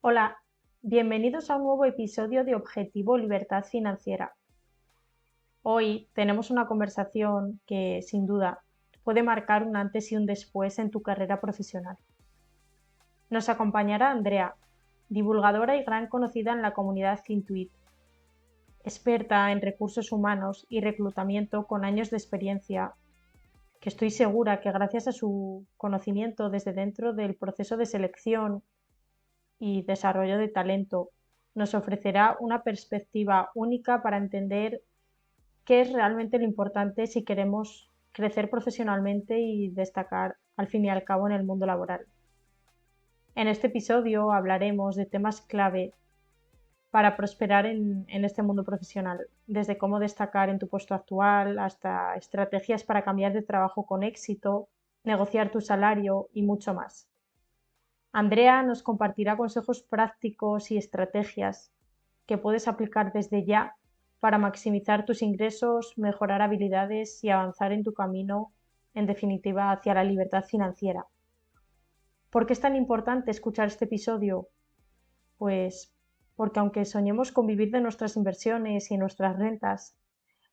Hola, bienvenidos a un nuevo episodio de Objetivo Libertad Financiera. Hoy tenemos una conversación que, sin duda, puede marcar un antes y un después en tu carrera profesional. Nos acompañará Andrea, divulgadora y gran conocida en la comunidad Fintuit, experta en recursos humanos y reclutamiento con años de experiencia, que estoy segura que gracias a su conocimiento desde dentro del proceso de selección y desarrollo de talento, nos ofrecerá una perspectiva única para entender qué es realmente lo importante si queremos crecer profesionalmente y destacar al fin y al cabo en el mundo laboral. En este episodio hablaremos de temas clave para prosperar en este mundo profesional, desde cómo destacar en tu puesto actual hasta estrategias para cambiar de trabajo con éxito, negociar tu salario y mucho más. Andrea nos compartirá consejos prácticos y estrategias que puedes aplicar desde ya para maximizar tus ingresos, mejorar habilidades y avanzar en tu camino, en definitiva, hacia la libertad financiera. ¿Por qué es tan importante escuchar este episodio? Pues porque aunque soñemos con vivir de nuestras inversiones y nuestras rentas,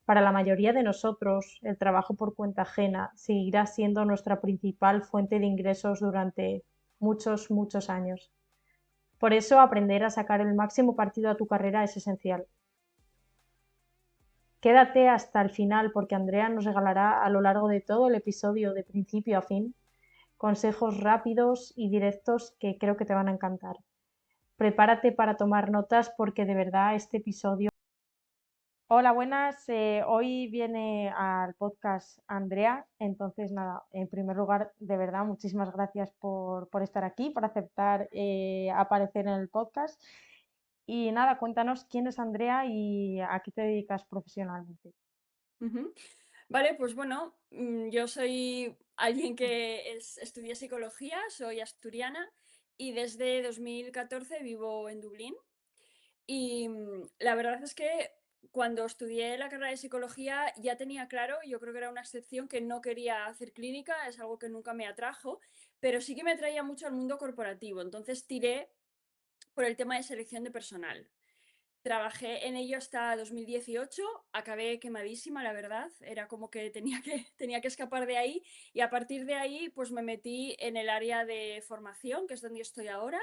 para la mayoría de nosotros el trabajo por cuenta ajena seguirá siendo nuestra principal fuente de ingresos durante muchos años. Por eso, aprender a sacar el máximo partido a tu carrera es esencial. Quédate hasta el final porque Andrea nos regalará a lo largo de todo el episodio, de principio a fin, consejos rápidos y directos que creo que te van a encantar. Prepárate para tomar notas porque de verdad este episodio... Hola, buenas. Hoy viene al podcast Andrea. Entonces, nada, en primer lugar, de verdad, muchísimas gracias por estar aquí, por aceptar aparecer en el podcast. Y nada, cuéntanos quién es Andrea y a qué te dedicas profesionalmente. Ujú. Vale, pues bueno, yo soy alguien que estudié psicología, soy asturiana y desde 2014 vivo en Dublín. Y la verdad es que cuando estudié la carrera de psicología ya tenía claro, yo creo que era una excepción, que no quería hacer clínica, es algo que nunca me atrajo, pero sí que me atraía mucho al mundo corporativo. Entonces tiré por el tema de selección de personal. Trabajé en ello hasta 2018, acabé quemadísima, la verdad, era como que tenía que escapar de ahí y a partir de ahí pues me metí en el área de formación, que es donde estoy ahora.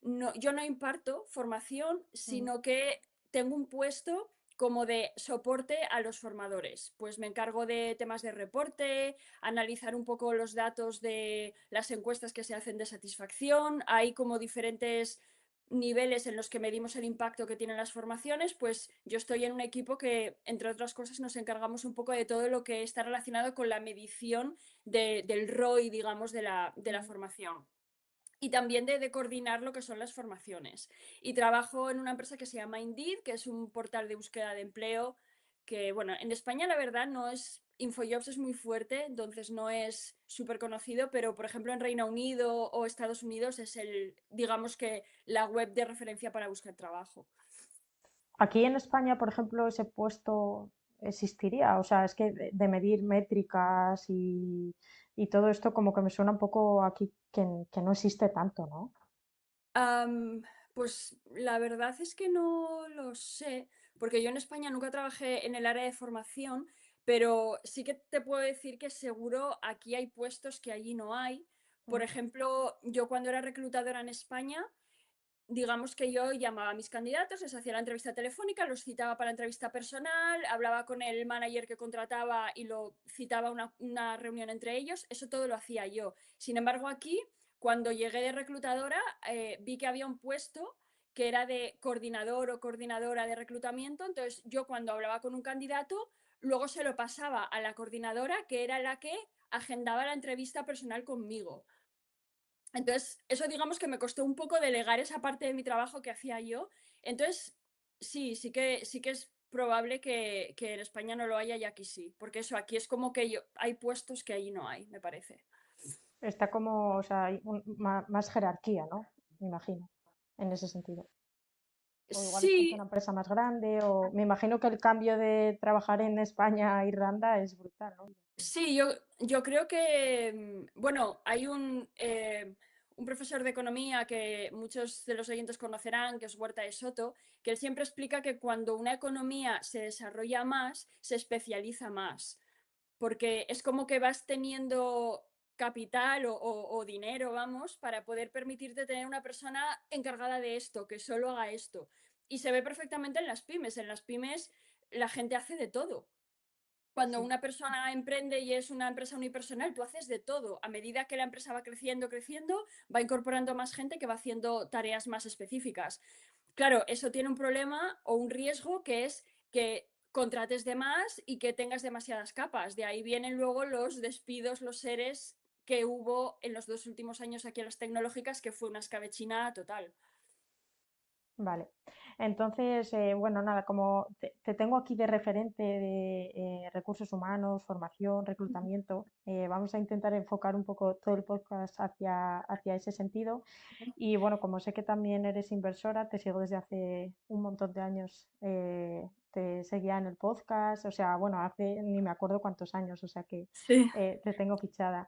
No, yo no imparto formación, Ujú. sino que tengo un puesto como de soporte a los formadores. Pues me encargo de temas de reporte, analizar un poco los datos de las encuestas que se hacen de satisfacción. Hay como diferentes niveles en los que medimos el impacto que tienen las formaciones, pues yo estoy en un equipo que, entre otras cosas, nos encargamos un poco de todo lo que está relacionado con la medición del ROI, digamos, de la Ujú. formación. Y también de coordinar lo que son las formaciones. Y trabajo en una empresa que se llama Indeed, que es un portal de búsqueda de empleo que, bueno, en España la verdad no es, Infojobs es muy fuerte, entonces no es súper conocido, pero por ejemplo en Reino Unido o Estados Unidos es digamos que la web de referencia para buscar trabajo. Aquí en España, por ejemplo, ese puesto existiría. O sea, es que de medir métricas y todo esto como que me suena un poco aquí que no existe tanto, ¿no? Am, pues la verdad es que no lo sé, porque yo en España nunca trabajé en el área de formación, pero sí que te puedo decir que seguro aquí hay puestos que allí no hay. Por Mm. ejemplo, yo cuando era reclutadora en España, digamos que yo llamaba a mis candidatos, les hacía la entrevista telefónica, los citaba para entrevista personal, hablaba con el manager que contrataba y lo citaba a una reunión entre ellos, eso todo lo hacía yo. Sin embargo, aquí, cuando llegué de reclutadora, vi que había un puesto que era de coordinador o coordinadora de reclutamiento, entonces yo cuando hablaba con un candidato, luego se lo pasaba a la coordinadora, que era la que agendaba la entrevista personal conmigo. Entonces, eso digamos que me costó un poco delegar esa parte de mi trabajo que hacía yo. Entonces, sí, sí que es probable que en España no lo haya y aquí sí. Porque eso, aquí es como que hay puestos que allí no hay, me parece. Está como, o sea, hay más jerarquía, ¿no? Me imagino, en ese sentido. O igual es Sí, una empresa más grande, o me imagino que el cambio de trabajar en España a Irlanda es brutal, ¿no? sí, yo creo que, bueno, hay un profesor de economía que muchos de los oyentes conocerán, que es Huerta de Soto, que él siempre explica que cuando una economía se desarrolla más, se especializa más, porque es como que vas teniendo capital o dinero, vamos, para poder permitirte tener una persona encargada de esto, que solo haga esto. Y se ve perfectamente en las pymes. En las pymes la gente hace de todo. Cuando Sí. una persona emprende y es una empresa unipersonal, tú haces de todo. A medida que la empresa va creciendo, creciendo, va incorporando más gente que va haciendo tareas más específicas. Claro, eso tiene un problema o un riesgo que es que contrates de más y que tengas demasiadas capas. De ahí vienen luego los despidos, los seres que hubo en los 2 últimos años aquí en las tecnológicas, que fue una escabechina total. Vale, entonces, bueno, nada, como te tengo aquí de referente de recursos humanos, formación, reclutamiento, vamos a intentar enfocar un poco todo el podcast hacia ese sentido. Y bueno, como sé que también eres inversora, te sigo desde hace un montón de años, te seguía en el podcast, o sea, bueno, hace ni me acuerdo cuántos años, o sea que Sí. te tengo fichada.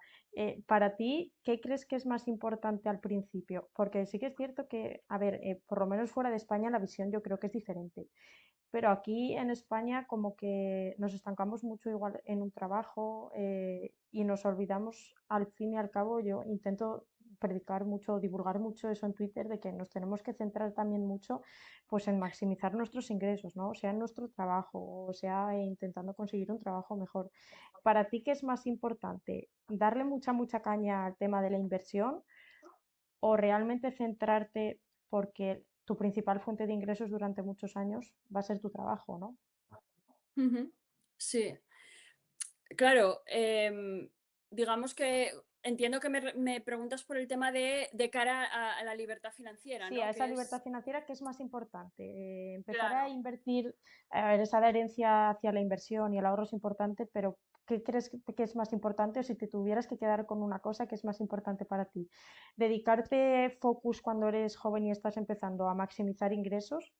Para ti, ¿qué crees que es más importante al principio? Porque sí que es cierto que, a ver, por lo menos fuera de España la visión yo creo que es diferente. Pero aquí en España como que nos estancamos mucho igual en un trabajo y nos olvidamos al fin y al cabo, yo intento predicar mucho, divulgar mucho eso en Twitter, de que nos tenemos que centrar también mucho pues en maximizar nuestros ingresos, ¿no? O sea, en nuestro trabajo, o sea, intentando conseguir un trabajo mejor. ¿Para ti qué es más importante? ¿Darle mucha caña al tema de la inversión o realmente centrarte porque tu principal fuente de ingresos durante muchos años va a ser tu trabajo, ¿no? Ujú. Sí. Claro, digamos que entiendo que me preguntas por el tema de cara a la libertad financiera, Sí, a ¿no? esa Que libertad es, financiera, ¿qué es más importante? Empezar a claro. invertir, a ver, esa adherencia hacia la inversión y el ahorro es importante, pero ¿qué crees que es más importante? O si te tuvieras que quedar con una cosa, ¿qué es más importante para ti? ¿Dedicarte focus cuando eres joven y estás empezando a maximizar ingresos,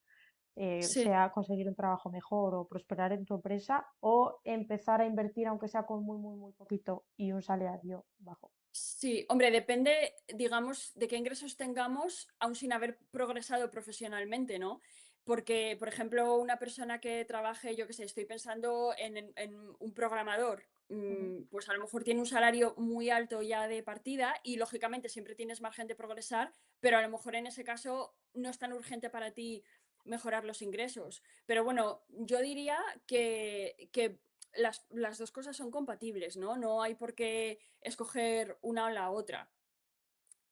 Sí. sea conseguir un trabajo mejor o prosperar en tu empresa, o empezar a invertir aunque sea con muy poquito y un salario bajo? Sí, hombre, depende, digamos, de qué ingresos tengamos, aún sin haber progresado profesionalmente, ¿no? Porque, por ejemplo, una persona que trabaje, yo qué sé, estoy pensando en un programador, Ujú. pues a lo mejor tiene un salario muy alto ya de partida y lógicamente siempre tienes margen de progresar, pero a lo mejor en ese caso no es tan urgente para ti mejorar los ingresos. Pero bueno, yo diría que las dos cosas son compatibles, ¿no? No hay por qué escoger una o la otra.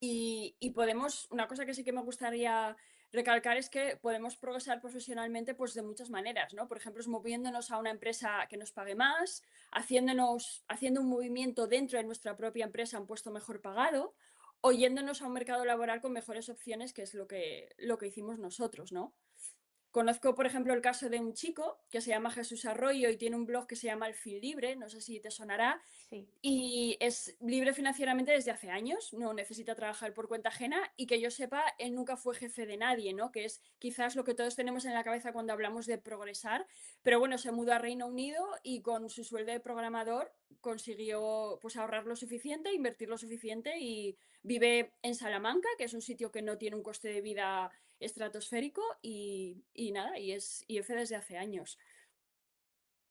Y podemos, una cosa que sí que me gustaría recalcar es que podemos progresar profesionalmente pues de muchas maneras, ¿no? Por ejemplo, es moviéndonos a una empresa que nos pague más, haciendo un movimiento dentro de nuestra propia empresa, un puesto mejor pagado, o yéndonos a un mercado laboral con mejores opciones, que es lo que hicimos nosotros, ¿no? Conozco, por ejemplo, el caso de un chico que se llama Jesús Arroyo y tiene un blog que se llama El Fin Libre, no sé si te sonará, Sí. y es libre financieramente desde hace años, no necesita trabajar por cuenta ajena y que yo sepa, él nunca fue jefe de nadie, ¿no? Que es quizás lo que todos tenemos en la cabeza cuando hablamos de progresar, pero bueno, se mudó a Reino Unido y con su sueldo de programador consiguió pues ahorrar lo suficiente, invertir lo suficiente y vive en Salamanca, que es un sitio que no tiene un coste de vida estratosférico y nada, y es IF desde hace años.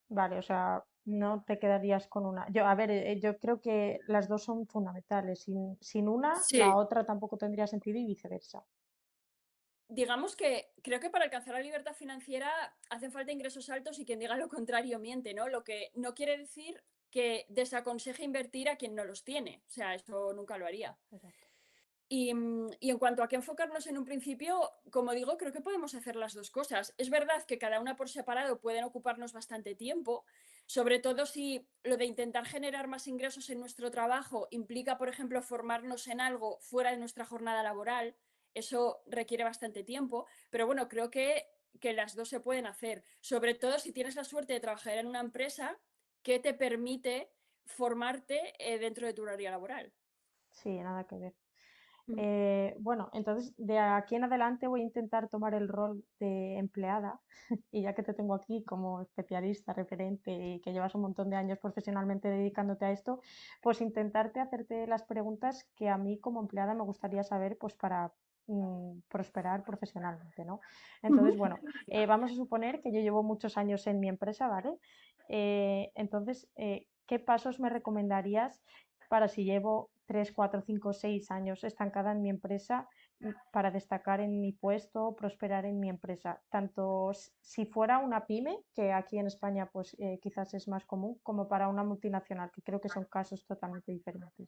Vale, o sea, no te quedarías con una. Yo, a ver, yo creo que las dos son fundamentales. Sin una, la Sí, otra tampoco tendría sentido y viceversa. digamos que creo que para alcanzar la libertad financiera hacen falta ingresos altos y quien diga lo contrario miente, ¿no? Lo que no quiere decir que desaconseje invertir a quien no los tiene. O sea, eso nunca lo haría. Exacto. Y en cuanto a qué enfocarnos en un principio, como digo, creo que podemos hacer las dos cosas. Es verdad que cada una por separado pueden ocuparnos bastante tiempo, sobre todo si lo de intentar generar más ingresos en nuestro trabajo implica, por ejemplo, formarnos en algo fuera de nuestra jornada laboral. Eso requiere bastante tiempo, pero bueno, creo que las dos se pueden hacer, sobre todo si tienes la suerte de trabajar en una empresa que te permite formarte dentro de tu horario laboral. Sí, nada que ver. Mm. Bueno, entonces de aquí en adelante voy a intentar tomar el rol de empleada y ya que te tengo aquí como especialista, referente y que llevas un montón de años profesionalmente dedicándote a esto, pues intentarte hacerte las preguntas que a mí como empleada me gustaría saber pues para prosperar profesionalmente, ¿no? Entonces, Ujú. bueno, vamos a suponer que yo llevo muchos años en mi empresa, ¿vale? Entonces, ¿qué pasos me recomendarías para si llevo 3 4 5 6 años estancada en mi empresa para destacar en mi puesto, prosperar en mi empresa? Tanto si fuera una pyme, que aquí en España pues quizás es más común, como para una multinacional, que creo que son casos totalmente diferentes.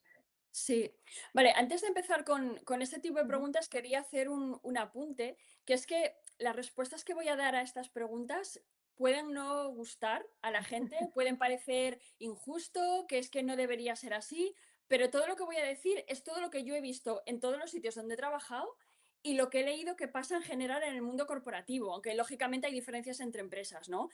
Sí, vale, antes de empezar con este tipo de Ujú. preguntas, quería hacer un apunte, que es que las respuestas que voy a dar a estas preguntas pueden no gustar a la gente, pueden parecer injusto, que es que no debería ser así, pero todo lo que voy a decir es todo lo que yo he visto en todos los sitios donde he trabajado y lo que he leído que pasa en general en el mundo corporativo, aunque lógicamente hay diferencias entre empresas, ¿no?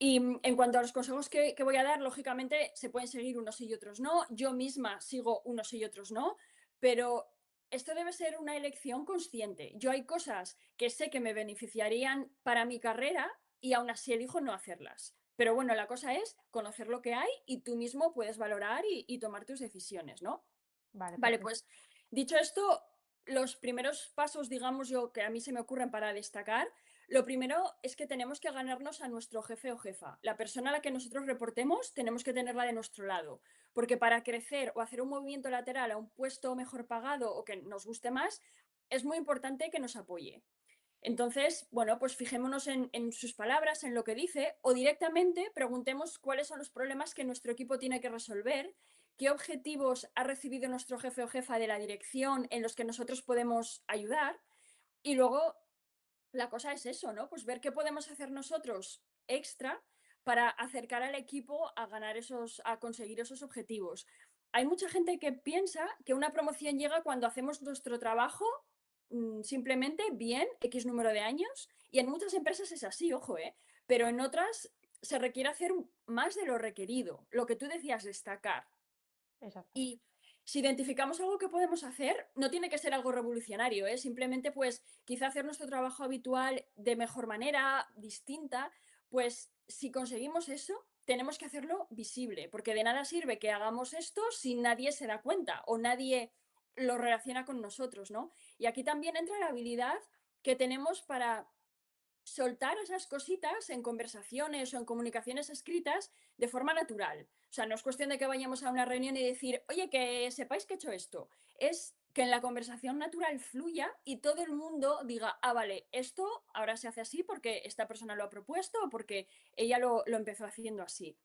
Y en cuanto a los consejos que voy a dar, lógicamente se pueden seguir unos y otros no. Yo misma sigo unos y otros no, pero esto debe ser una elección consciente. Yo hay cosas que sé que me beneficiarían para mi carrera y aún así elijo no hacerlas. Pero bueno, la cosa es conocer lo que hay y tú mismo puedes valorar y tomar tus decisiones, ¿no? Vale, Vale, perfecto. pues dicho esto, los primeros pasos, digamos yo, que a mí se me ocurren para destacar, lo primero es que tenemos que ganarnos a nuestro jefe o jefa. La persona a la que nosotros reportemos tenemos que tenerla de nuestro lado, porque para crecer o hacer un movimiento lateral a un puesto mejor pagado o que nos guste más, es muy importante que nos apoye. Entonces, bueno, pues fijémonos en sus palabras, en lo que dice, o directamente preguntemos cuáles son los problemas que nuestro equipo tiene que resolver, qué objetivos ha recibido nuestro jefe o jefa de la dirección en los que nosotros podemos ayudar. Y luego la cosa es eso, ¿no? Pues ver qué podemos hacer nosotros extra para acercar al equipo a ganar a conseguir esos objetivos. Hay mucha gente que piensa que una promoción llega cuando hacemos nuestro trabajo simplemente bien, X número de años, y en muchas empresas es así, ojo, ¿eh? Pero en otras se requiere hacer más de lo requerido, lo que tú decías, destacar. Exactamente. Y si identificamos algo que podemos hacer, no tiene que ser algo revolucionario, ¿eh? Simplemente, pues, quizá hacer nuestro trabajo habitual de mejor manera, distinta, pues, si conseguimos eso, tenemos que hacerlo visible, porque de nada sirve que hagamos esto si nadie se da cuenta o nadie lo relaciona con nosotros, ¿no? Y aquí también entra la habilidad que tenemos para soltar esas cositas en conversaciones o en comunicaciones escritas de forma natural. O sea, no es cuestión de que vayamos a una reunión y decir, oye, que sepáis que he hecho esto. Es que en la conversación natural fluya y todo el mundo diga, ah, vale, esto ahora se hace así porque esta persona lo ha propuesto o porque ella lo empezó haciendo así.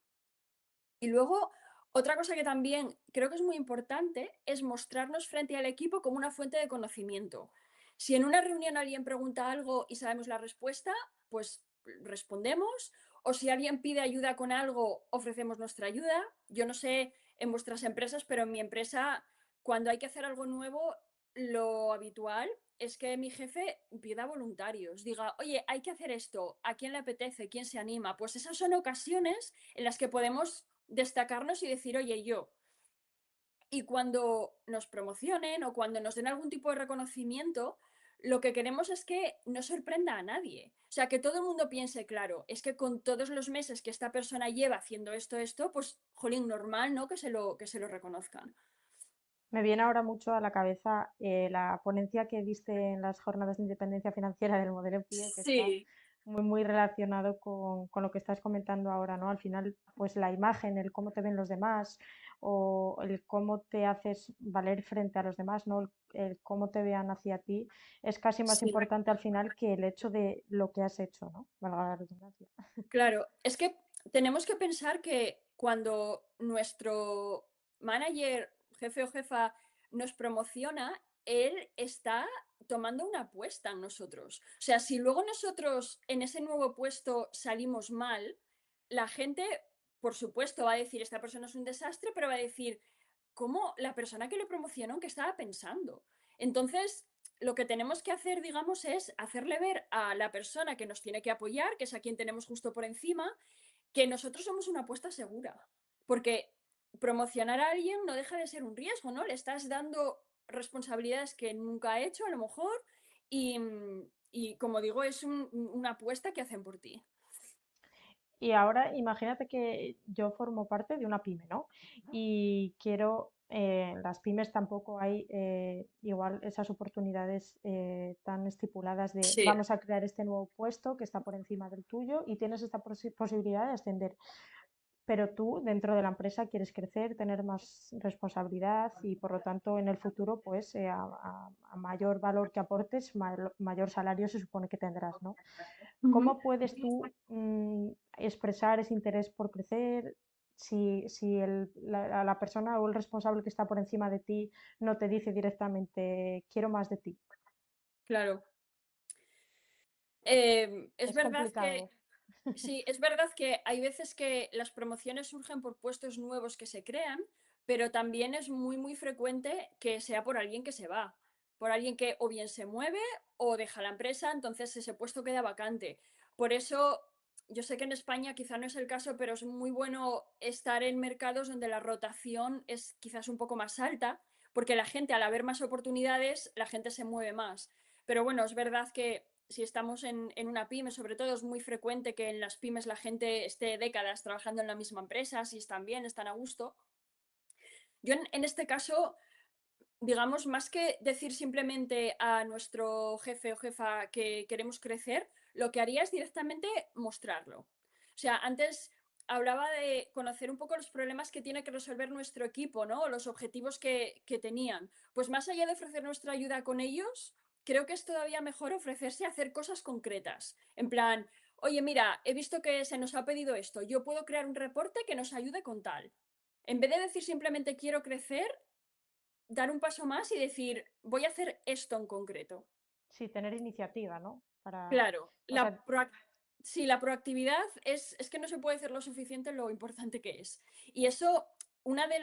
Y luego, otra cosa que también creo que es muy importante es mostrarnos frente al equipo como una fuente de conocimiento. Si en una reunión alguien pregunta algo y sabemos la respuesta, pues respondemos. O si alguien pide ayuda con algo, ofrecemos nuestra ayuda. Yo no sé en vuestras empresas, pero en mi empresa, cuando hay que hacer algo nuevo, lo habitual es que mi jefe pida voluntarios, diga, oye, hay que hacer esto, ¿a quién le apetece? ¿Quién se anima? Pues esas son ocasiones en las que podemos destacarnos y decir, oye, yo. Y cuando nos promocionen o cuando nos den algún tipo de reconocimiento, lo que queremos es que no sorprenda a nadie. O sea, que todo el mundo piense, claro, es que con todos los meses que esta persona lleva haciendo esto, pues, jolín, normal, ¿no? Que se lo reconozcan. Me viene ahora mucho a la cabeza la ponencia que diste en las jornadas de independencia financiera del modelo PIE, que está Sí, muy relacionado con lo que estás comentando ahora, ¿no? Al final, pues la imagen, el cómo te ven los demás o el cómo te haces valer frente a los demás, ¿no? El cómo te vean hacia ti, es casi más sí. importante al final que el hecho de lo que has hecho, ¿no? Valga la redundancia. Claro, es que tenemos que pensar que cuando nuestro manager, jefe o jefa nos promociona, él está tomando una apuesta en nosotros. O sea, si luego nosotros en ese nuevo puesto salimos mal, la gente, por supuesto, va a decir, esta persona es un desastre, pero va a decir, ¿cómo la persona que le promocionó que estaba pensando? Entonces, lo que tenemos que hacer, digamos, es hacerle ver a la persona que nos tiene que apoyar, que es a quien tenemos justo por encima, que nosotros somos una apuesta segura. Porque promocionar a alguien no deja de ser un riesgo, ¿no? Le estás dando responsabilidades que nunca he hecho a lo mejor y, y como digo, es una apuesta que hacen por ti. Y ahora imagínate que yo formo parte de una pyme, ¿no? Y quiero, en las pymes tampoco hay igual esas oportunidades tan estipuladas de Sí. vamos a crear este nuevo puesto que está por encima del tuyo y tienes esta posibilidad de ascender. Pero tú dentro de la empresa quieres crecer, tener más responsabilidad y por lo tanto en el futuro, pues a mayor valor que aportes, mayor salario se supone que tendrás, ¿no? Ujú. ¿Cómo puedes tú expresar ese interés por crecer si la persona o el responsable que está por encima de ti no te dice directamente quiero más de ti? Claro. Es Es verdad que complicado. sí, es verdad que hay veces que las promociones surgen por puestos nuevos que se crean, pero también es muy, muy frecuente que sea por alguien que se va, por alguien que o bien se mueve o deja la empresa, entonces ese puesto queda vacante. Por eso, yo sé que en España quizá no es el caso, pero es muy bueno estar en mercados donde la rotación es quizás un poco más alta, porque la gente, al haber más oportunidades, la gente se mueve más. Pero bueno, es verdad que si estamos en una pyme, sobre todo es muy frecuente que en las pymes la gente esté décadas trabajando en la misma empresa, si están bien, están a gusto. Yo en este caso, digamos, más que decir simplemente a nuestro jefe o jefa que queremos crecer, lo que haría es directamente mostrarlo. O sea, antes hablaba de conocer un poco los problemas que tiene que resolver nuestro equipo, ¿no? O los objetivos que tenían. Pues más allá de ofrecer nuestra ayuda con ellos, creo que es todavía mejor ofrecerse a hacer cosas concretas. En plan, oye, mira, he visto que se nos ha pedido esto, yo puedo crear un reporte que nos ayude con tal. En vez de decir simplemente quiero crecer, dar un paso más y decir, voy a hacer esto en concreto. Sí, tener iniciativa, ¿no? Para, Claro, o sea, sí, la proactividad es que no se puede decir lo suficiente lo importante que es. Y eso, uno de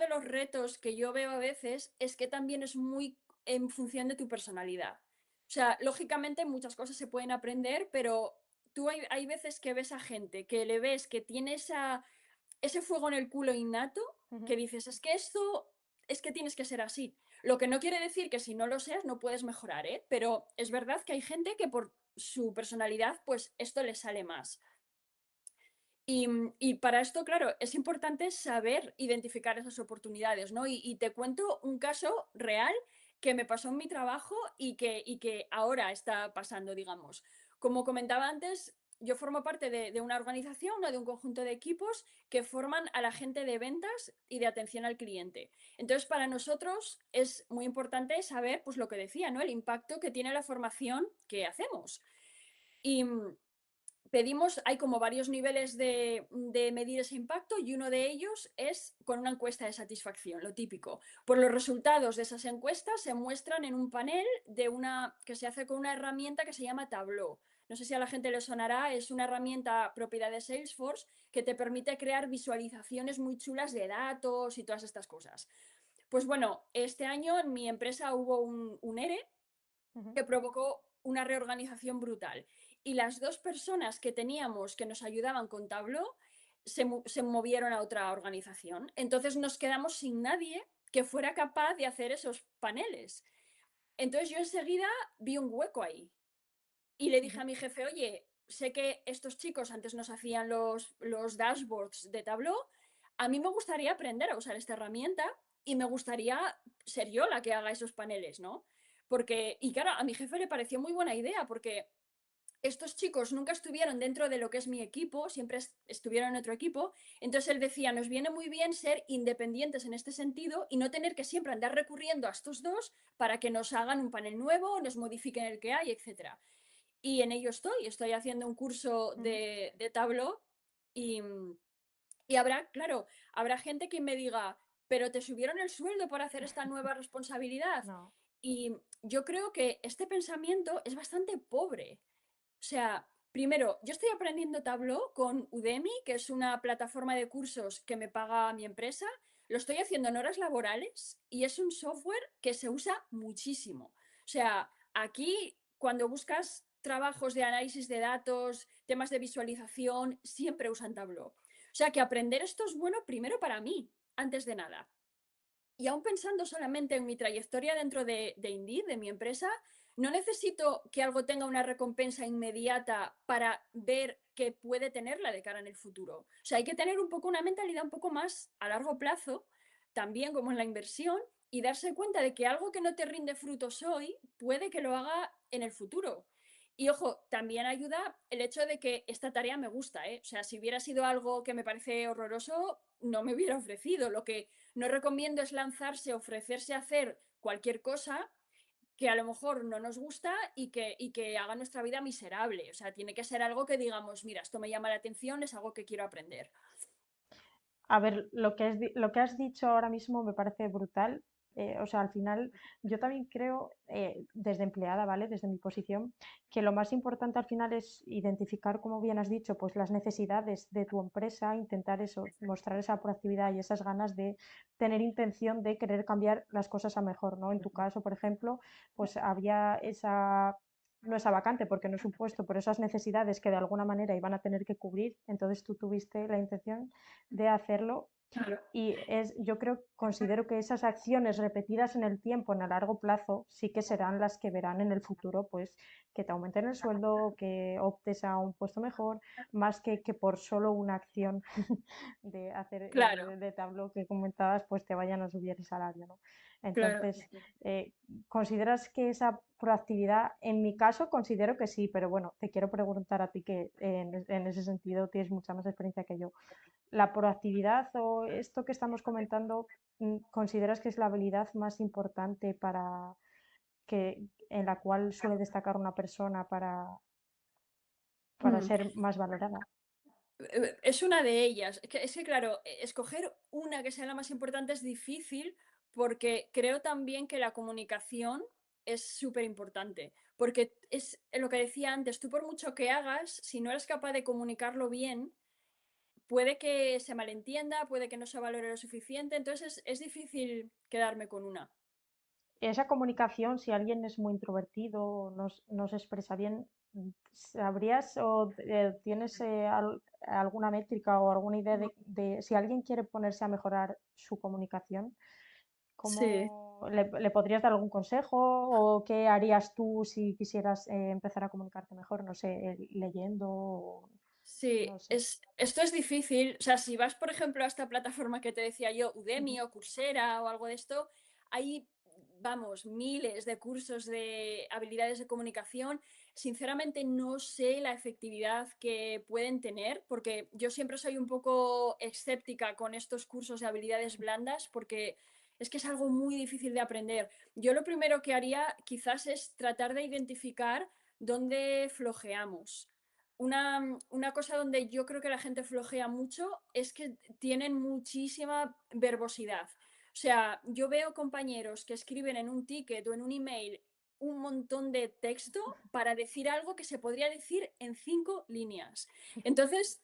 los retos que yo veo a veces es que también es muy en función de tu personalidad. O sea, lógicamente muchas cosas se pueden aprender, pero tú hay veces que ves a gente que le ves que tiene ese fuego en el culo innato ujú. que dices, es que esto es que tienes que ser así. Lo que no quiere decir que si no lo seas no puedes mejorar, ¿eh? Pero es verdad que hay gente que por su personalidad, pues esto le sale más. Y para esto, claro, es importante saber identificar esas oportunidades, ¿no? Y te cuento un caso real que me pasó en mi trabajo y que ahora está pasando, digamos. Como comentaba antes, yo formo parte de una organización, ¿no? De un conjunto de equipos que forman a la gente de ventas y de atención al cliente. Entonces, para nosotros es muy importante saber, pues lo que decía, ¿no? El impacto que tiene la formación que hacemos. Y, pedimos, hay como varios niveles de medir ese impacto y uno de ellos es con una encuesta de satisfacción, lo típico. Pues los resultados de esas encuestas se muestran en un panel que se hace con una herramienta que se llama Tableau. No sé si a la gente le sonará, es una herramienta propiedad de Salesforce que te permite crear visualizaciones muy chulas de datos y todas estas cosas. Pues bueno, este año en mi empresa hubo un ERE Ujú. que provocó una reorganización brutal. Y las dos personas que teníamos que nos ayudaban con Tableau se movieron a otra organización. Entonces nos quedamos sin nadie que fuera capaz de hacer esos paneles. Entonces yo enseguida vi un hueco ahí y le dije Ujú. a mi jefe, oye, sé que estos chicos antes nos hacían los dashboards de Tableau, a mí me gustaría aprender a usar esta herramienta y me gustaría ser yo la que haga esos paneles, ¿no? Porque, y claro, a mi jefe le pareció muy buena idea porque estos chicos nunca estuvieron dentro de lo que es mi equipo, siempre estuvieron en otro equipo, entonces él decía, nos viene muy bien ser independientes en este sentido y no tener que siempre andar recurriendo a estos dos para que nos hagan un panel nuevo, nos modifiquen el que hay, etcétera. Y en ello estoy haciendo un curso Ujú. de Tableau y, y habrá, claro, habrá gente que me diga, pero te subieron el sueldo por hacer esta nueva responsabilidad. No. Y yo creo que este pensamiento es bastante pobre. O sea, primero, yo estoy aprendiendo Tableau con Udemy, que es una plataforma de cursos que me paga mi empresa. Lo estoy haciendo en horas laborales y es un software que se usa muchísimo. O sea, aquí cuando buscas trabajos de análisis de datos, temas de visualización, siempre usan Tableau. O sea, que aprender esto es bueno primero para mí, antes de nada. Y aún pensando solamente en mi trayectoria dentro de Indeed, de mi empresa, no necesito que algo tenga una recompensa inmediata para ver que puede tenerla de cara en el futuro. O sea, hay que tener un poco una mentalidad un poco más a largo plazo, también como en la inversión, y darse cuenta de que algo que no te rinde frutos hoy puede que lo haga en el futuro. Y ojo, también ayuda el hecho de que esta tarea me gusta, ¿eh? O sea, si hubiera sido algo que me parece horroroso, no me hubiera ofrecido. Lo que no recomiendo es lanzarse, ofrecerse a hacer cualquier cosa que a lo mejor no nos gusta y que haga nuestra vida miserable. O sea, tiene que ser algo que digamos, mira, esto me llama la atención, es algo que quiero aprender. A ver, lo que has dicho ahora mismo me parece brutal. O sea, al final, yo también creo, desde empleada, ¿vale? Desde mi posición, que lo más importante al final es identificar, como bien has dicho, pues las necesidades de tu empresa, intentar eso, mostrar esa proactividad y esas ganas de tener intención de querer cambiar las cosas a mejor, ¿no? En tu caso, por ejemplo, pues había esa, no esa vacante porque no es un puesto, pero esas necesidades que de alguna manera iban a tener que cubrir, entonces tú tuviste la intención de hacerlo Claro. y yo creo, considero que esas acciones repetidas en el tiempo, en el largo plazo, sí que serán las que verán en el futuro, pues que te aumenten el sueldo, que optes a un puesto mejor, más que por solo una acción de hacer Claro, de tableau que comentabas, pues te vayan a subir el salario, ¿no? claro. Entonces, eh, ¿consideras que esa proactividad, en mi caso considero que sí, pero bueno, te quiero preguntar a ti que en ese sentido tienes mucha más experiencia que yo. ¿La proactividad o esto que estamos comentando, consideras que es la habilidad más importante en la cual suele destacar una persona para Mm. ser más valorada? Es una de ellas. Es que, claro, escoger una que sea la más importante es difícil porque creo también que la comunicación es súper importante. Porque es lo que decía antes, tú por mucho que hagas, si no eres capaz de comunicarlo bien, puede que se malentienda, puede que no se valore lo suficiente, entonces es difícil quedarme con una. Esa comunicación, si alguien es muy introvertido o no se expresa bien, ¿sabrías o tienes alguna métrica o alguna idea de si alguien quiere ponerse a mejorar su comunicación? Sí. ¿Cómo le podrías dar algún consejo o qué harías tú si quisieras empezar a comunicarte mejor? No sé, leyendo, Sí, no sé. esto es difícil. O sea, si vas, por ejemplo, a esta plataforma que te decía yo, Udemy Ujú. o Coursera o algo de esto, hay, vamos, miles de cursos de habilidades de comunicación. Sinceramente, no sé la efectividad que pueden tener, porque yo siempre soy un poco escéptica con estos cursos de habilidades blandas, porque es que es algo muy difícil de aprender. Yo lo primero que haría quizás es tratar de identificar dónde flojeamos. Una cosa donde yo creo que la gente flojea mucho es que tienen muchísima verbosidad. O sea, yo veo compañeros que escriben en un ticket o en un email un montón de texto para decir algo que se podría decir en 5 líneas. Entonces,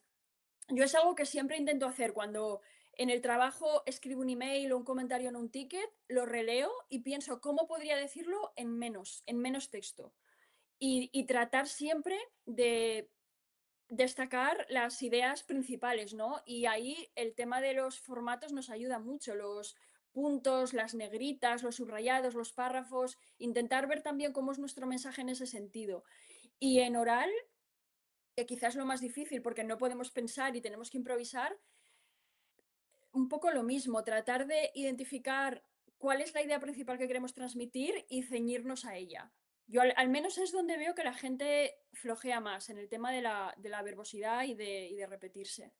yo es algo que siempre intento hacer cuando en el trabajo escribo un email o un comentario en un ticket, lo releo y pienso cómo podría decirlo en menos texto. Y tratar siempre de destacar las ideas principales, ¿no? Y ahí el tema de los formatos nos ayuda mucho, los puntos, las negritas, los subrayados, los párrafos, intentar ver también cómo es nuestro mensaje en ese sentido. Y en oral, que quizás es lo más difícil porque no podemos pensar y tenemos que improvisar, un poco lo mismo, tratar de identificar cuál es la idea principal que queremos transmitir y ceñirnos a ella. Yo al menos es donde veo que la gente flojea más, en el tema de la verbosidad y de repetirse.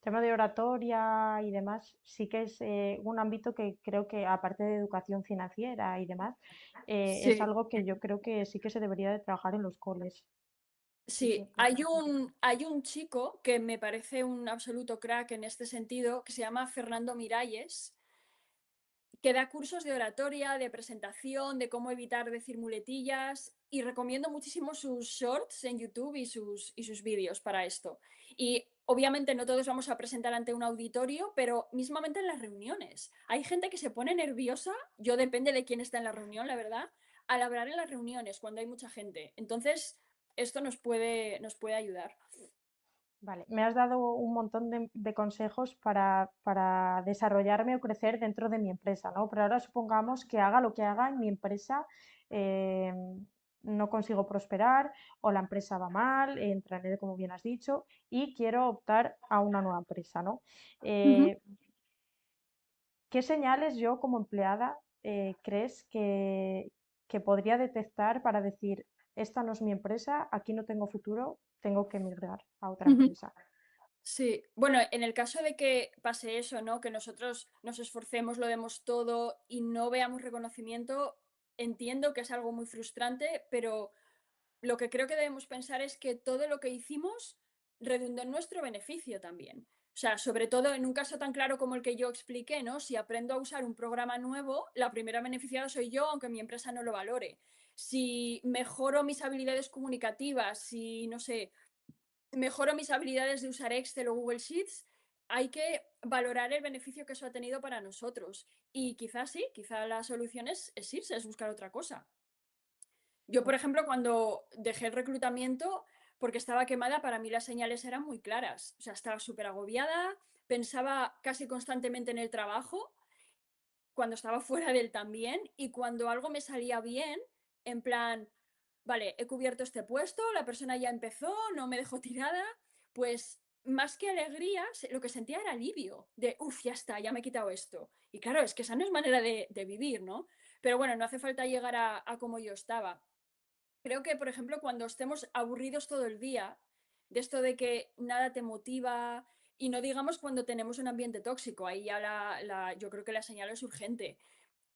Tema de oratoria y demás, sí que es un ámbito que creo que, aparte de educación financiera y demás, es Sí, algo que yo creo que sí que se debería de trabajar en los coles. Sí, sí. sí, hay un chico que me parece un absoluto crack en este sentido, que se llama Fernando Miralles, que da cursos de oratoria, de presentación, de cómo evitar decir muletillas y recomiendo muchísimo sus shorts en YouTube y sus vídeos para esto. Y obviamente no todos vamos a presentar ante un auditorio, pero mismamente en las reuniones. Hay gente que se pone nerviosa, yo depende de quién está en la reunión, la verdad, al hablar en las reuniones cuando hay mucha gente. Entonces, esto nos puede ayudar. Vale, me has dado un montón de consejos para desarrollarme o crecer dentro de mi empresa, ¿no? Pero ahora supongamos que haga lo que haga en mi empresa, eh, no consigo prosperar o la empresa va mal, entra en ERE, como bien has dicho, y quiero optar a una nueva empresa, ¿no? Ujú. Eh, ¿Qué señales yo como empleada crees que podría detectar para decir, esta no es mi empresa, aquí no tengo futuro, tengo que emigrar a otra Ujú. empresa? Sí, bueno, en el caso de que pase eso, ¿no? Que nosotros nos esforcemos, lo demos todo y no veamos reconocimiento, entiendo que es algo muy frustrante, pero lo que creo que debemos pensar es que todo lo que hicimos redundó en nuestro beneficio también. O sea, sobre todo en un caso tan claro como el que yo expliqué, ¿no? Si aprendo a usar un programa nuevo, la primera beneficiada soy yo, aunque mi empresa no lo valore. Si mejoro mis habilidades comunicativas, si, no sé, mejoro mis habilidades de usar Excel o Google Sheets, hay que valorar el beneficio que eso ha tenido para nosotros. Y quizás sí, quizá la solución es irse, es buscar otra cosa. Yo, por ejemplo, cuando dejé el reclutamiento, porque estaba quemada, para mí las señales eran muy claras. O sea, estaba súper agobiada, pensaba casi constantemente en el trabajo, cuando estaba fuera de él también, y cuando algo me salía bien, en plan, vale, he cubierto este puesto, la persona ya empezó, no me dejó tirada, pues más que alegría, lo que sentía era alivio, de, uff, ya está, ya me he quitado esto. Y claro, es que esa no es manera de vivir, ¿no? Pero bueno, no hace falta llegar a como yo estaba. Creo que, por ejemplo, cuando estemos aburridos todo el día, de esto de que nada te motiva, y no digamos cuando tenemos un ambiente tóxico, ahí ya yo creo que la señal es urgente.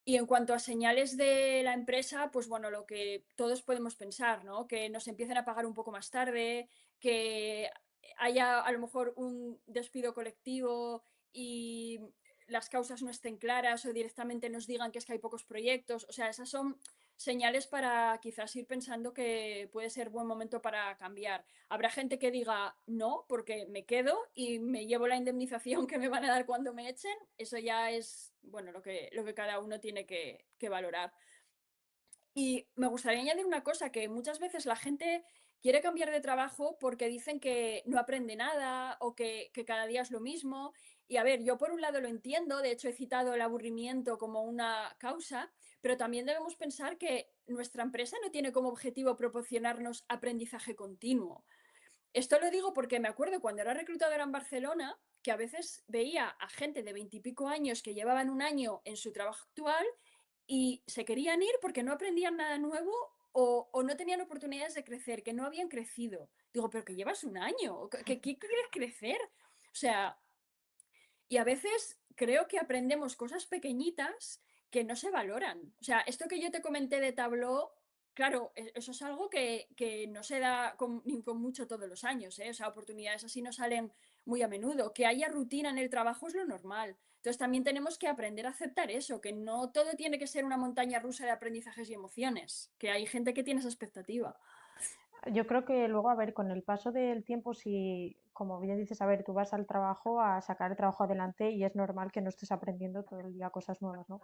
Y en cuanto a señales de la empresa, pues bueno, lo que todos podemos pensar, ¿no? Que nos empiecen a pagar un poco más tarde, que haya a lo mejor un despido colectivo y las causas no estén claras o directamente nos digan que es que hay pocos proyectos. O sea, esas son señales para quizás ir pensando que puede ser buen momento para cambiar. Habrá gente que diga no, porque me quedo y me llevo la indemnización que me van a dar cuando me echen. Eso ya es, bueno, lo que cada uno tiene que valorar. Y me gustaría añadir una cosa, que muchas veces la gente quiere cambiar de trabajo porque dicen que no aprende nada o que cada día es lo mismo. Y a ver, yo por un lado lo entiendo, de hecho he citado el aburrimiento como una causa, pero también debemos pensar que nuestra empresa no tiene como objetivo proporcionarnos aprendizaje continuo. Esto lo digo porque me acuerdo cuando era reclutadora en Barcelona, que a veces veía a gente de 20 y pico años que llevaban un año en su trabajo actual y se querían ir porque no aprendían nada nuevo o no tenían oportunidades de crecer, que no habían crecido. Digo, pero que llevas un año, ¿qué quieres crecer? O sea, y a veces creo que aprendemos cosas pequeñitas que no se valoran. O sea, esto que yo te comenté de Tableau, claro, eso es algo que no se da ni con mucho todos los años, ¿eh? O sea, oportunidades así no salen muy a menudo. Que haya rutina en el trabajo es lo normal. Entonces también tenemos que aprender a aceptar eso, que no todo tiene que ser una montaña rusa de aprendizajes y emociones, que hay gente que tiene esa expectativa. Yo creo que luego, a ver, con el paso del tiempo, si, como bien dices, a ver, tú vas al trabajo a sacar el trabajo adelante y es normal que no estés aprendiendo todo el día cosas nuevas, ¿no?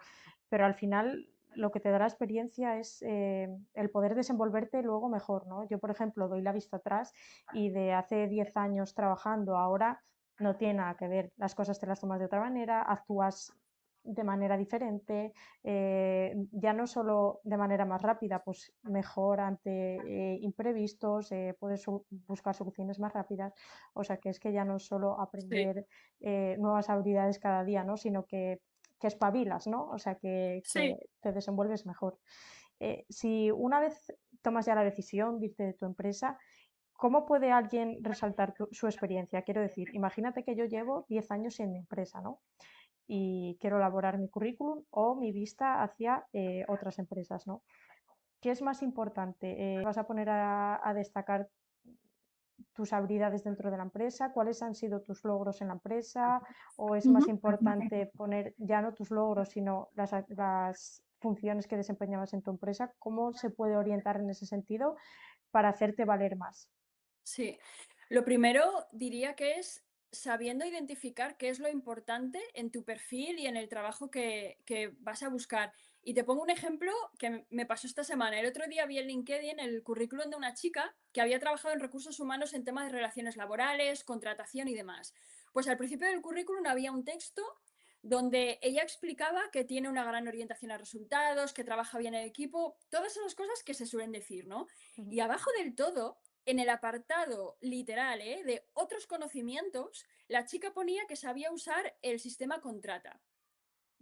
Pero al final lo que te da la experiencia es el poder desenvolverte luego mejor, ¿no? Yo, por ejemplo, doy la vista atrás y de hace 10 años trabajando ahora no tiene nada que ver. Las cosas te las tomas de otra manera, actúas de manera diferente, ya no solo de manera más rápida, pues mejor ante imprevistos, puedes buscar soluciones más rápidas, o sea que es que ya no es solo Sí, aprender nuevas habilidades cada día, ¿no? Sino que espabilas, ¿no? O sea que sí. te desenvuelves mejor. Si una vez tomas ya la decisión de irte de tu empresa, ¿cómo puede alguien resaltar su experiencia? Quiero decir, imagínate que yo llevo 10 años en mi empresa, ¿no? Y quiero elaborar mi currículum o mi vista hacia otras empresas, ¿no? ¿Qué es más importante? ¿Vas a poner a destacar tus habilidades dentro de la empresa? ¿Cuáles han sido tus logros en la empresa? ¿O es más Ujú. importante poner ya no tus logros, sino las funciones que desempeñabas en tu empresa? ¿Cómo se puede orientar en ese sentido para hacerte valer más? Sí. Lo primero diría que es sabiendo identificar qué es lo importante en tu perfil y en el trabajo que vas a buscar. Y te pongo un ejemplo que me pasó esta semana. El otro día vi en LinkedIn el currículum de una chica que había trabajado en recursos humanos en temas de relaciones laborales, contratación y demás. Pues al principio del currículum había un texto donde ella explicaba que tiene una gran orientación a resultados, que trabaja bien en equipo, todas esas cosas que se suelen decir, ¿no? Ujú. Y abajo del todo, en el apartado literal de otros conocimientos, la chica ponía que sabía usar el sistema Contrata.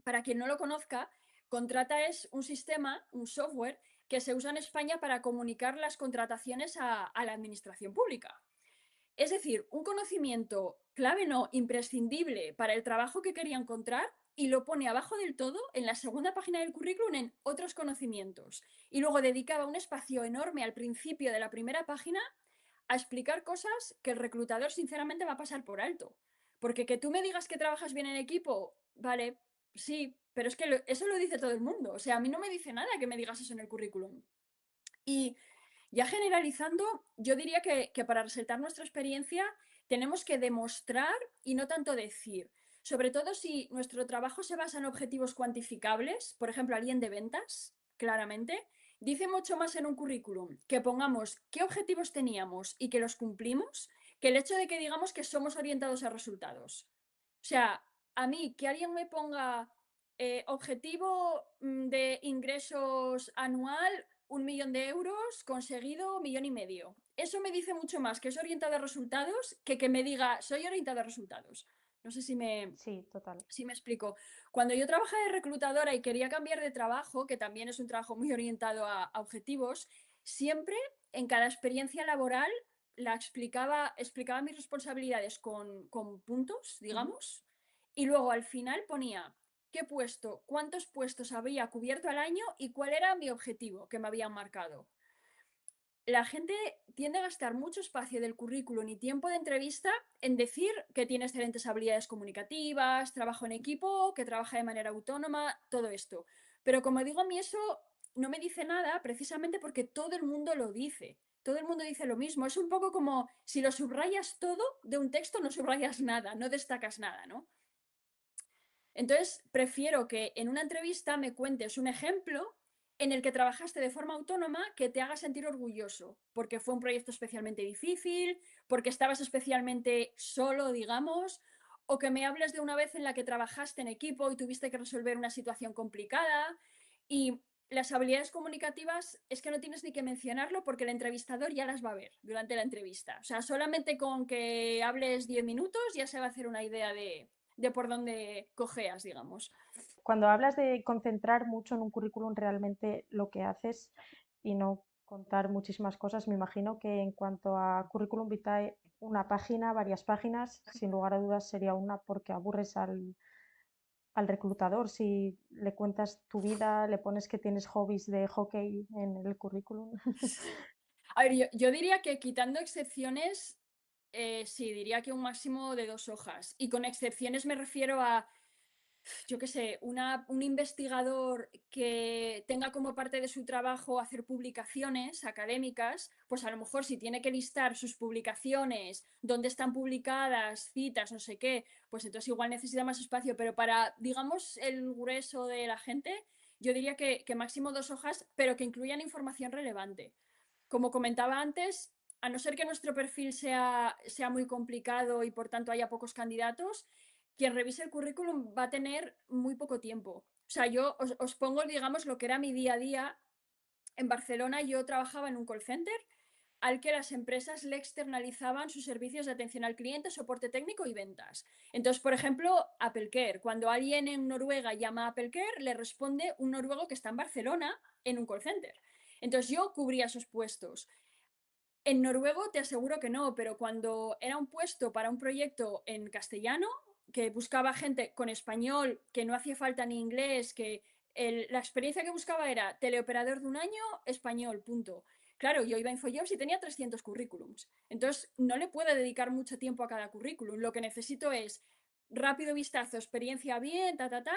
Para quien no lo conozca, Contrata es un sistema, un software que se usa en España para comunicar las contrataciones a la administración pública. Es decir, un conocimiento clave, no, imprescindible para el trabajo que quería encontrar y lo pone abajo del todo en la segunda página del currículum en otros conocimientos. Y luego dedicaba un espacio enorme al principio de la primera página a explicar cosas que el reclutador sinceramente va a pasar por alto. Porque que tú me digas que trabajas bien en equipo, vale, sí, pero es que eso lo dice todo el mundo. O sea, a mí no me dice nada que me digas eso en el currículum. Y ya generalizando, yo diría que para resaltar nuestra experiencia tenemos que demostrar y no tanto decir. Sobre todo si nuestro trabajo se basa en objetivos cuantificables, por ejemplo, alguien de ventas, claramente, dice mucho más en un currículum que pongamos qué objetivos teníamos y que los cumplimos, que el hecho de que digamos que somos orientados a resultados. O sea, a mí que alguien me ponga objetivo de ingresos anual 1 millón de euros, conseguido 1,5 millones. Eso me dice mucho más que es orientado a resultados que me diga soy orientado a resultados. No sé Sí, total. si me explico. Cuando yo trabajaba de reclutadora y quería cambiar de trabajo, que también es un trabajo muy orientado a objetivos, siempre en cada experiencia laboral explicaba mis responsabilidades con puntos, Ujú. digamos, y luego al final ponía qué puesto, cuántos puestos había cubierto al año y cuál era mi objetivo que me habían marcado. La gente tiende a gastar mucho espacio del currículum y tiempo de entrevista en decir que tiene excelentes habilidades comunicativas, trabajo en equipo, que trabaja de manera autónoma, todo esto. Pero como digo, a mí eso no me dice nada precisamente porque todo el mundo lo dice. Todo el mundo dice lo mismo. Es un poco como si lo subrayas todo de un texto, no subrayas nada, no destacas nada, ¿no? Entonces, prefiero que en una entrevista me cuentes un ejemplo en el que trabajaste de forma autónoma que te haga sentir orgulloso, porque fue un proyecto especialmente difícil, porque estabas especialmente solo, digamos, o que me hables de una vez en la que trabajaste en equipo y tuviste que resolver una situación complicada. Y las habilidades comunicativas es que no tienes ni que mencionarlo porque el entrevistador ya las va a ver durante la entrevista. O sea, solamente con que hables 10 minutos ya se va a hacer una idea de por dónde cojeas, digamos. Cuando hablas de concentrar mucho en un currículum, realmente lo que haces y no contar muchísimas cosas, me imagino que en cuanto a currículum vitae, una página, varias páginas, sin lugar a dudas sería una porque aburres al reclutador. Si le cuentas tu vida, le pones que tienes hobbies de hockey en el currículum. A ver, yo diría que quitando excepciones, sí, diría que un máximo de 2 hojas. Y con excepciones me refiero a yo qué sé, un investigador que tenga como parte de su trabajo hacer publicaciones académicas, pues a lo mejor si tiene que listar sus publicaciones, dónde están publicadas, citas, no sé qué, pues entonces igual necesita más espacio, pero para, digamos, el grueso de la gente, yo diría que máximo 2 hojas, pero que incluyan información relevante. Como comentaba antes, a no ser que nuestro perfil sea muy complicado y por tanto haya pocos candidatos, quien revise el currículum va a tener muy poco tiempo. O sea, yo os pongo, digamos, lo que era mi día a día. En Barcelona yo trabajaba en un call center al que las empresas le externalizaban sus servicios de atención al cliente, soporte técnico y ventas. Entonces, por ejemplo, AppleCare. Cuando alguien en Noruega llama a AppleCare, le responde un noruego que está en Barcelona en un call center. Entonces yo cubría esos puestos. En noruego te aseguro que no, pero cuando era un puesto para un proyecto en castellano, que buscaba gente con español, que no hacía falta ni inglés, que la experiencia que buscaba era teleoperador de un año, español, punto. Claro, yo iba a InfoJobs y tenía 300 currículums. Entonces, no le puedo dedicar mucho tiempo a cada currículum. Lo que necesito es rápido vistazo, experiencia bien, ta, ta, ta.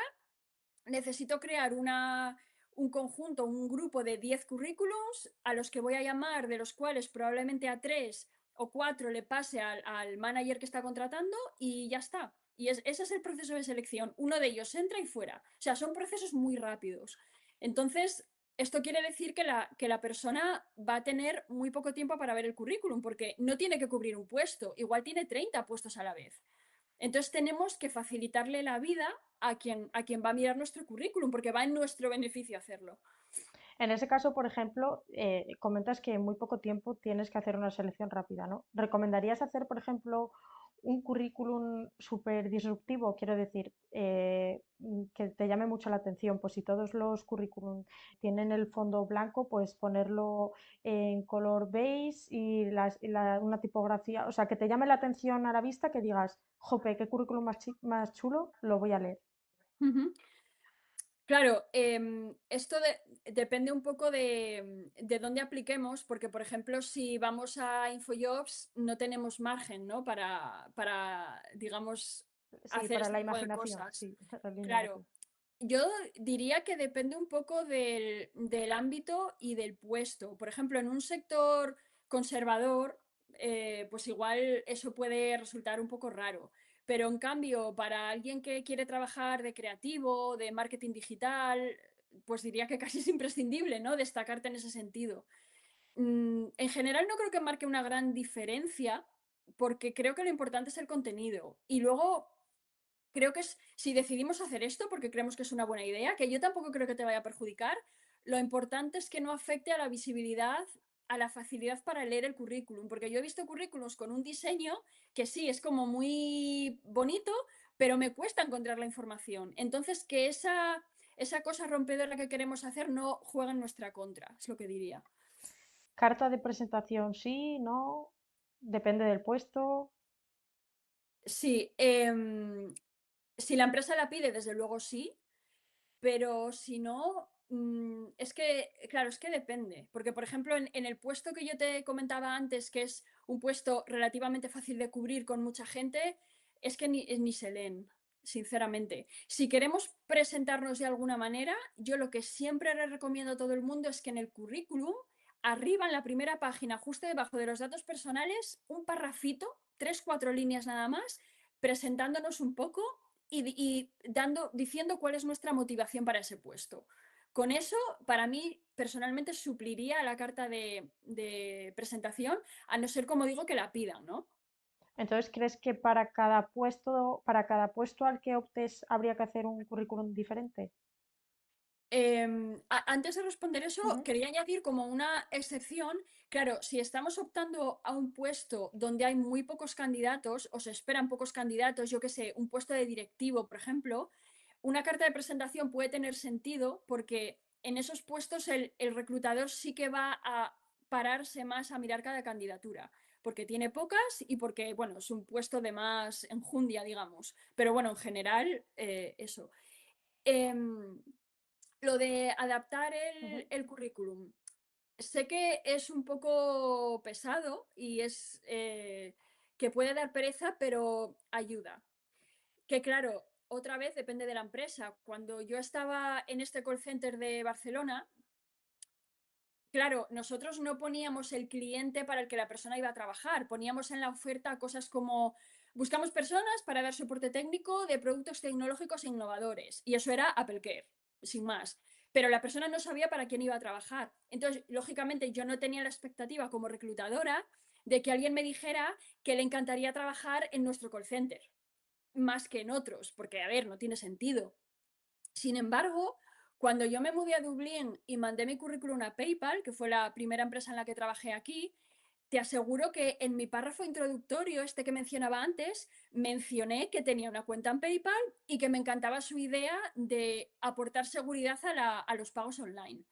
Necesito crear un conjunto, un grupo de 10 currículums a los que voy a llamar, de los cuales probablemente a 3 o 4 le pase al manager que está contratando y ya está. Y ese es el proceso de selección. Uno de ellos entra y fuera. O sea, son procesos muy rápidos. Entonces, esto quiere decir que la persona va a tener muy poco tiempo para ver el currículum, porque no tiene que cubrir un puesto, igual tiene 30 puestos a la vez. Entonces tenemos que facilitarle la vida a quien va a mirar nuestro currículum, porque va en nuestro beneficio hacerlo. En ese caso, por ejemplo, comentas que en muy poco tiempo tienes que hacer una selección rápida, ¿no? ¿Recomendarías hacer, por ejemplo, un currículum súper disruptivo? Quiero decir, que te llame mucho la atención. Pues si todos los currículum tienen el fondo blanco, pues ponerlo en color beige y, una tipografía, o sea, que te llame la atención a la vista, que digas, jope, qué currículum más chulo, lo voy a leer. Ujú. Claro, esto depende un poco de dónde apliquemos, porque, por ejemplo, si vamos a InfoJobs, no tenemos margen, ¿no? Para, digamos, Sí, hacer para este la tipo de imaginación, cosas. sí, la línea Claro, vacía. yo diría que depende un poco del ámbito y del puesto. Por ejemplo, en un sector conservador, pues igual eso puede resultar un poco raro. Pero en cambio, para alguien que quiere trabajar de creativo, de marketing digital, pues diría que casi es imprescindible, ¿no? Destacarte en ese sentido. En general no creo que marque una gran diferencia, porque creo que lo importante es el contenido. Y luego creo que si decidimos hacer esto porque creemos que es una buena idea, que yo tampoco creo que te vaya a perjudicar, lo importante es que no afecte a la visibilidad, a la facilidad para leer el currículum, porque yo he visto currículums con un diseño que sí, es como muy bonito, pero me cuesta encontrar la información. Entonces, que esa cosa rompedora que queremos hacer no juega en nuestra contra, es lo que diría. Carta de presentación, sí, no, depende del puesto. Sí, si la empresa la pide, desde luego sí. Pero si no, es que, claro, es que depende. Porque, por ejemplo, en el puesto que yo te comentaba antes, que es un puesto relativamente fácil de cubrir con mucha gente, es que ni se leen, sinceramente. Si queremos presentarnos de alguna manera, yo lo que siempre le recomiendo a todo el mundo es que en el currículum, arriba en la primera página, justo debajo de los datos personales, un parrafito, 3, 4 líneas nada más, presentándonos un poco diciendo cuál es nuestra motivación para ese puesto. Con eso, para mí, personalmente, supliría la carta de presentación, a no ser, como digo, que la pidan, ¿no? Entonces, ¿crees que para cada puesto al que optes habría que hacer un currículum diferente? Antes de responder eso, Ujú. quería añadir como una excepción. Claro, si estamos optando a un puesto donde hay muy pocos candidatos o se esperan pocos candidatos, yo qué sé, un puesto de directivo, por ejemplo, una carta de presentación puede tener sentido porque en esos puestos el reclutador sí que va a pararse más a mirar cada candidatura, porque tiene pocas y porque, bueno, es un puesto de más enjundia, digamos. Pero bueno, en general, eso. Em, lo de adaptar Ujú. el currículum. Sé que es un poco pesado y es que puede dar pereza, pero ayuda. Que claro, otra vez depende de la empresa. Cuando yo estaba en este call center de Barcelona, claro, nosotros no poníamos el cliente para el que la persona iba a trabajar, poníamos en la oferta cosas como buscamos personas para dar soporte técnico de productos tecnológicos e innovadores. Y eso era Apple Care, sin más. Pero la persona no sabía para quién iba a trabajar. Entonces, lógicamente, yo no tenía la expectativa como reclutadora de que alguien me dijera que le encantaría trabajar en nuestro call center, más que en otros, porque, a ver, no tiene sentido. Sin embargo, cuando yo me mudé a Dublín y mandé mi currículum a PayPal, que fue la primera empresa en la que trabajé aquí, te aseguro que en mi párrafo introductorio, este que mencionaba antes, mencioné que tenía una cuenta en PayPal y que me encantaba su idea de aportar seguridad a los pagos online.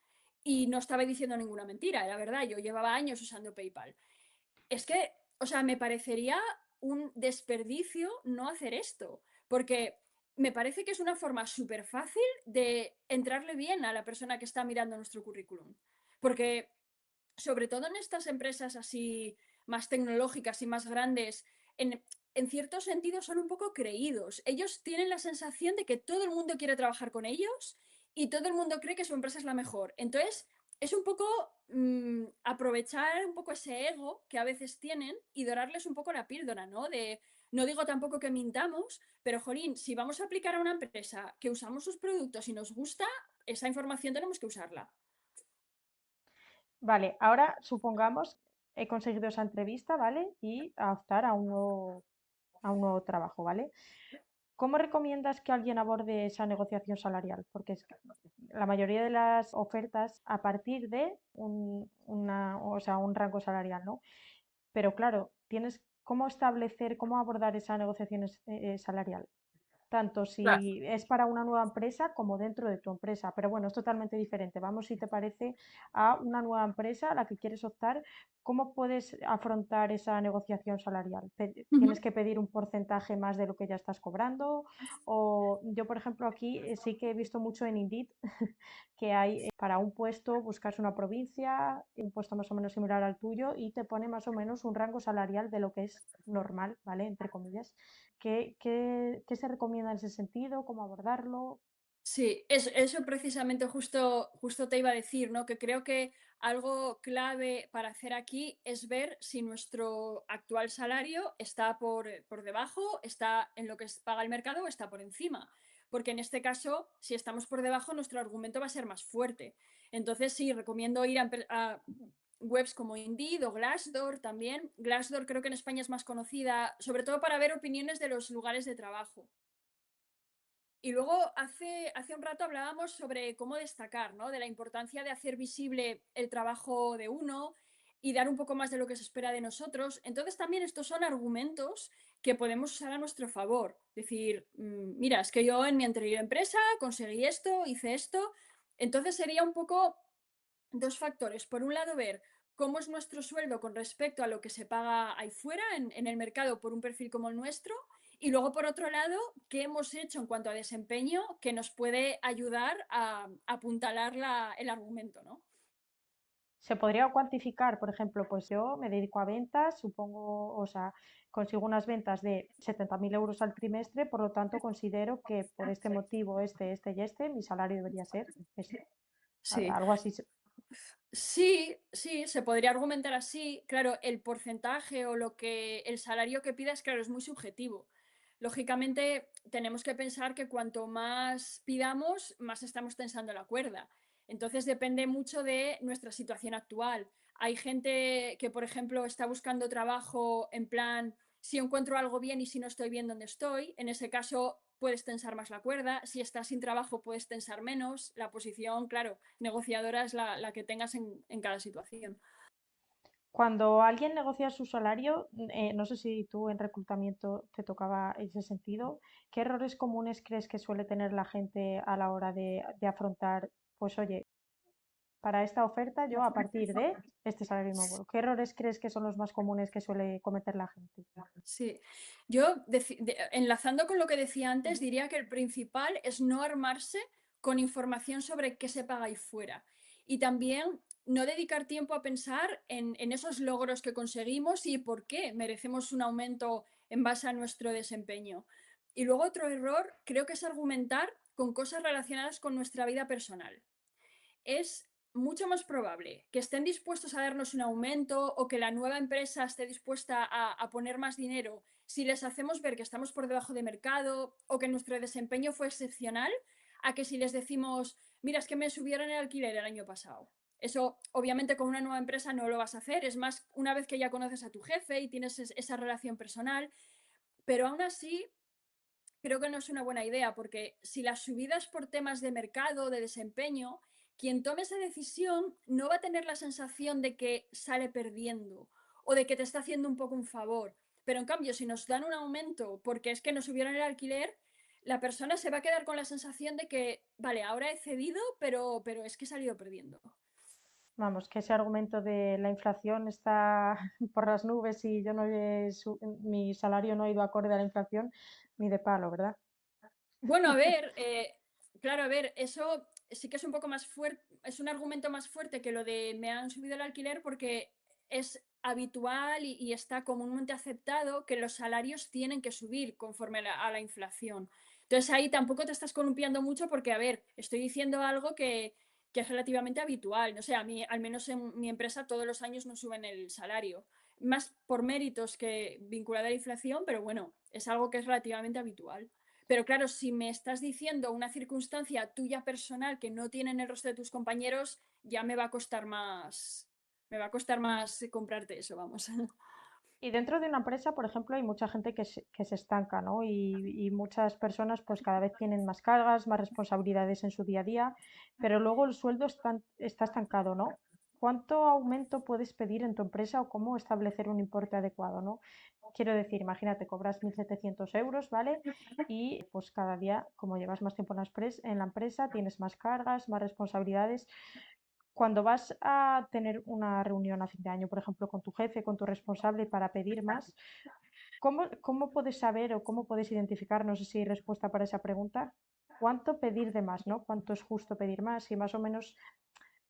Y no estaba diciendo ninguna mentira, era verdad, yo llevaba años usando PayPal. Es que, o sea, me parecería un desperdicio no hacer esto, porque me parece que es una forma súper fácil de entrarle bien a la persona que está mirando nuestro currículum. Porque, sobre todo en estas empresas así más tecnológicas y más grandes, en cierto sentido son un poco creídos. Ellos tienen la sensación de que todo el mundo quiere trabajar con ellos y todo el mundo cree que su empresa es la mejor. Entonces, es un poco aprovechar un poco ese ego que a veces tienen y dorarles un poco la píldora, ¿no? No digo tampoco que mintamos, pero jolín, si vamos a aplicar a una empresa que usamos sus productos y nos gusta, esa información tenemos que usarla. Vale, ahora supongamos he conseguido esa entrevista, ¿vale? Y a optar a un nuevo trabajo, ¿vale? ¿Cómo recomiendas que alguien aborde esa negociación salarial? Porque es que la mayoría de las ofertas a partir de o sea, un rango salarial, ¿no? Pero claro, tienes cómo establecer, cómo abordar esa negociación salarial, tanto Claro. si es para una nueva empresa como dentro de tu empresa. Pero bueno, es totalmente diferente. Vamos, si te parece, a una nueva empresa a la que quieres optar, ¿cómo puedes afrontar esa negociación salarial? ¿Tienes Ujú. que pedir un porcentaje más de lo que ya estás cobrando? O yo, por ejemplo, aquí sí que he visto mucho en Indeed que hay para un puesto, buscas una provincia, un puesto más o menos similar al tuyo y te pone más o menos un rango salarial de lo que es normal, ¿vale? Entre comillas. ¿Qué se recomienda en ese sentido? ¿Cómo abordarlo? Sí, eso precisamente justo te iba a decir, ¿no? Que creo que algo clave para hacer aquí es ver si nuestro actual salario está por debajo, está en lo que paga el mercado o está por encima. Porque en este caso, si estamos por debajo, nuestro argumento va a ser más fuerte. Entonces, sí, recomiendo ir a webs como Indeed o Glassdoor también. Glassdoor creo que en España es más conocida, sobre todo para ver opiniones de los lugares de trabajo. Y luego hace un rato hablábamos sobre cómo destacar, ¿no? De la importancia de hacer visible el trabajo de uno y dar un poco más de lo que se espera de nosotros. Entonces también estos son argumentos que podemos usar a nuestro favor. Decir, mira, es que yo en mi anterior empresa conseguí esto, hice esto. Entonces sería un poco dos factores. Por un lado, ver cómo es nuestro sueldo con respecto a lo que se paga ahí fuera en el mercado por un perfil como el nuestro. Y luego, por otro lado, qué hemos hecho en cuanto a desempeño que nos puede ayudar a apuntalar el argumento, ¿no? ¿Se podría cuantificar? Por ejemplo, pues yo me dedico a ventas, supongo, o sea, consigo unas ventas de 70.000 euros al trimestre, por lo tanto considero que por este motivo, este y este, mi salario debería ser este. Sí, Algo así. sí, sí, se podría argumentar así. Claro, el porcentaje o el salario que pidas, claro, es muy subjetivo. Lógicamente, tenemos que pensar que cuanto más pidamos, más estamos tensando la cuerda. Entonces, depende mucho de nuestra situación actual. Hay gente que, por ejemplo, está buscando trabajo en plan, si encuentro algo bien y si no estoy bien donde estoy, en ese caso puedes tensar más la cuerda. Si estás sin trabajo, puedes tensar menos. La posición, claro, negociadora es la que tengas en cada situación. Cuando alguien negocia su salario, no sé si tú en reclutamiento te tocaba ese sentido, ¿qué errores comunes crees que suele tener la gente a la hora de afrontar, pues oye, para esta oferta yo a partir de este salario me muevo? ¿Qué errores crees que son los más comunes que suele cometer la gente? Sí, yo enlazando con lo que decía antes, diría que el principal es no armarse con información sobre qué se paga ahí fuera y también no dedicar tiempo a pensar en esos logros que conseguimos y por qué merecemos un aumento en base a nuestro desempeño. Y luego otro error creo que es argumentar con cosas relacionadas con nuestra vida personal. Es mucho más probable que estén dispuestos a darnos un aumento o que la nueva empresa esté dispuesta a poner más dinero si les hacemos ver que estamos por debajo de mercado o que nuestro desempeño fue excepcional, a que si les decimos, mira, es que me subieron el alquiler el año pasado. Eso, obviamente, con una nueva empresa no lo vas a hacer. Es más, una vez que ya conoces a tu jefe y tienes esa relación personal. Pero aún así, creo que no es una buena idea, porque si las subidas por temas de mercado, de desempeño, quien tome esa decisión no va a tener la sensación de que sale perdiendo o de que te está haciendo un poco un favor. Pero en cambio, si nos dan un aumento porque es que nos subieron el alquiler, la persona se va a quedar con la sensación de que, vale, ahora he cedido, pero es que he salido perdiendo. Vamos, que ese argumento de la inflación está por las nubes y yo no mi salario no ha ido acorde a la inflación ni de palo, ¿verdad? Bueno, a ver, claro, a ver, eso sí que es un poco más fuerte, es un argumento más fuerte que lo de me han subido el alquiler porque es habitual y está comúnmente aceptado que los salarios tienen que subir conforme a la inflación. Entonces ahí tampoco te estás columpiando mucho porque, a ver, estoy diciendo algo que es relativamente habitual. No sé, a mí, al menos en mi empresa, todos los años nos suben el salario. Más por méritos que vinculado a la inflación, pero bueno, es algo que es relativamente habitual. Pero claro, si me estás diciendo una circunstancia tuya personal que no tienen el resto de tus compañeros, ya me va a costar más comprarte eso, vamos. Y dentro de una empresa, por ejemplo, hay mucha gente que se estanca, ¿no? Y muchas personas pues cada vez tienen más cargas, más responsabilidades en su día a día, pero luego el sueldo está estancado, ¿no? ¿Cuánto aumento puedes pedir en tu empresa o cómo establecer un importe adecuado, ¿no? Quiero decir, imagínate, cobras 1.700 euros, ¿vale? Y pues cada día, como llevas más tiempo en la empresa, tienes más cargas, más responsabilidades. Cuando vas a tener una reunión a fin de año, por ejemplo, con tu jefe, con tu responsable para pedir más, ¿cómo puedes saber o cómo puedes identificar, no sé si hay respuesta para esa pregunta, cuánto pedir de más, ¿no? ¿Cuánto es justo pedir más? Y más o menos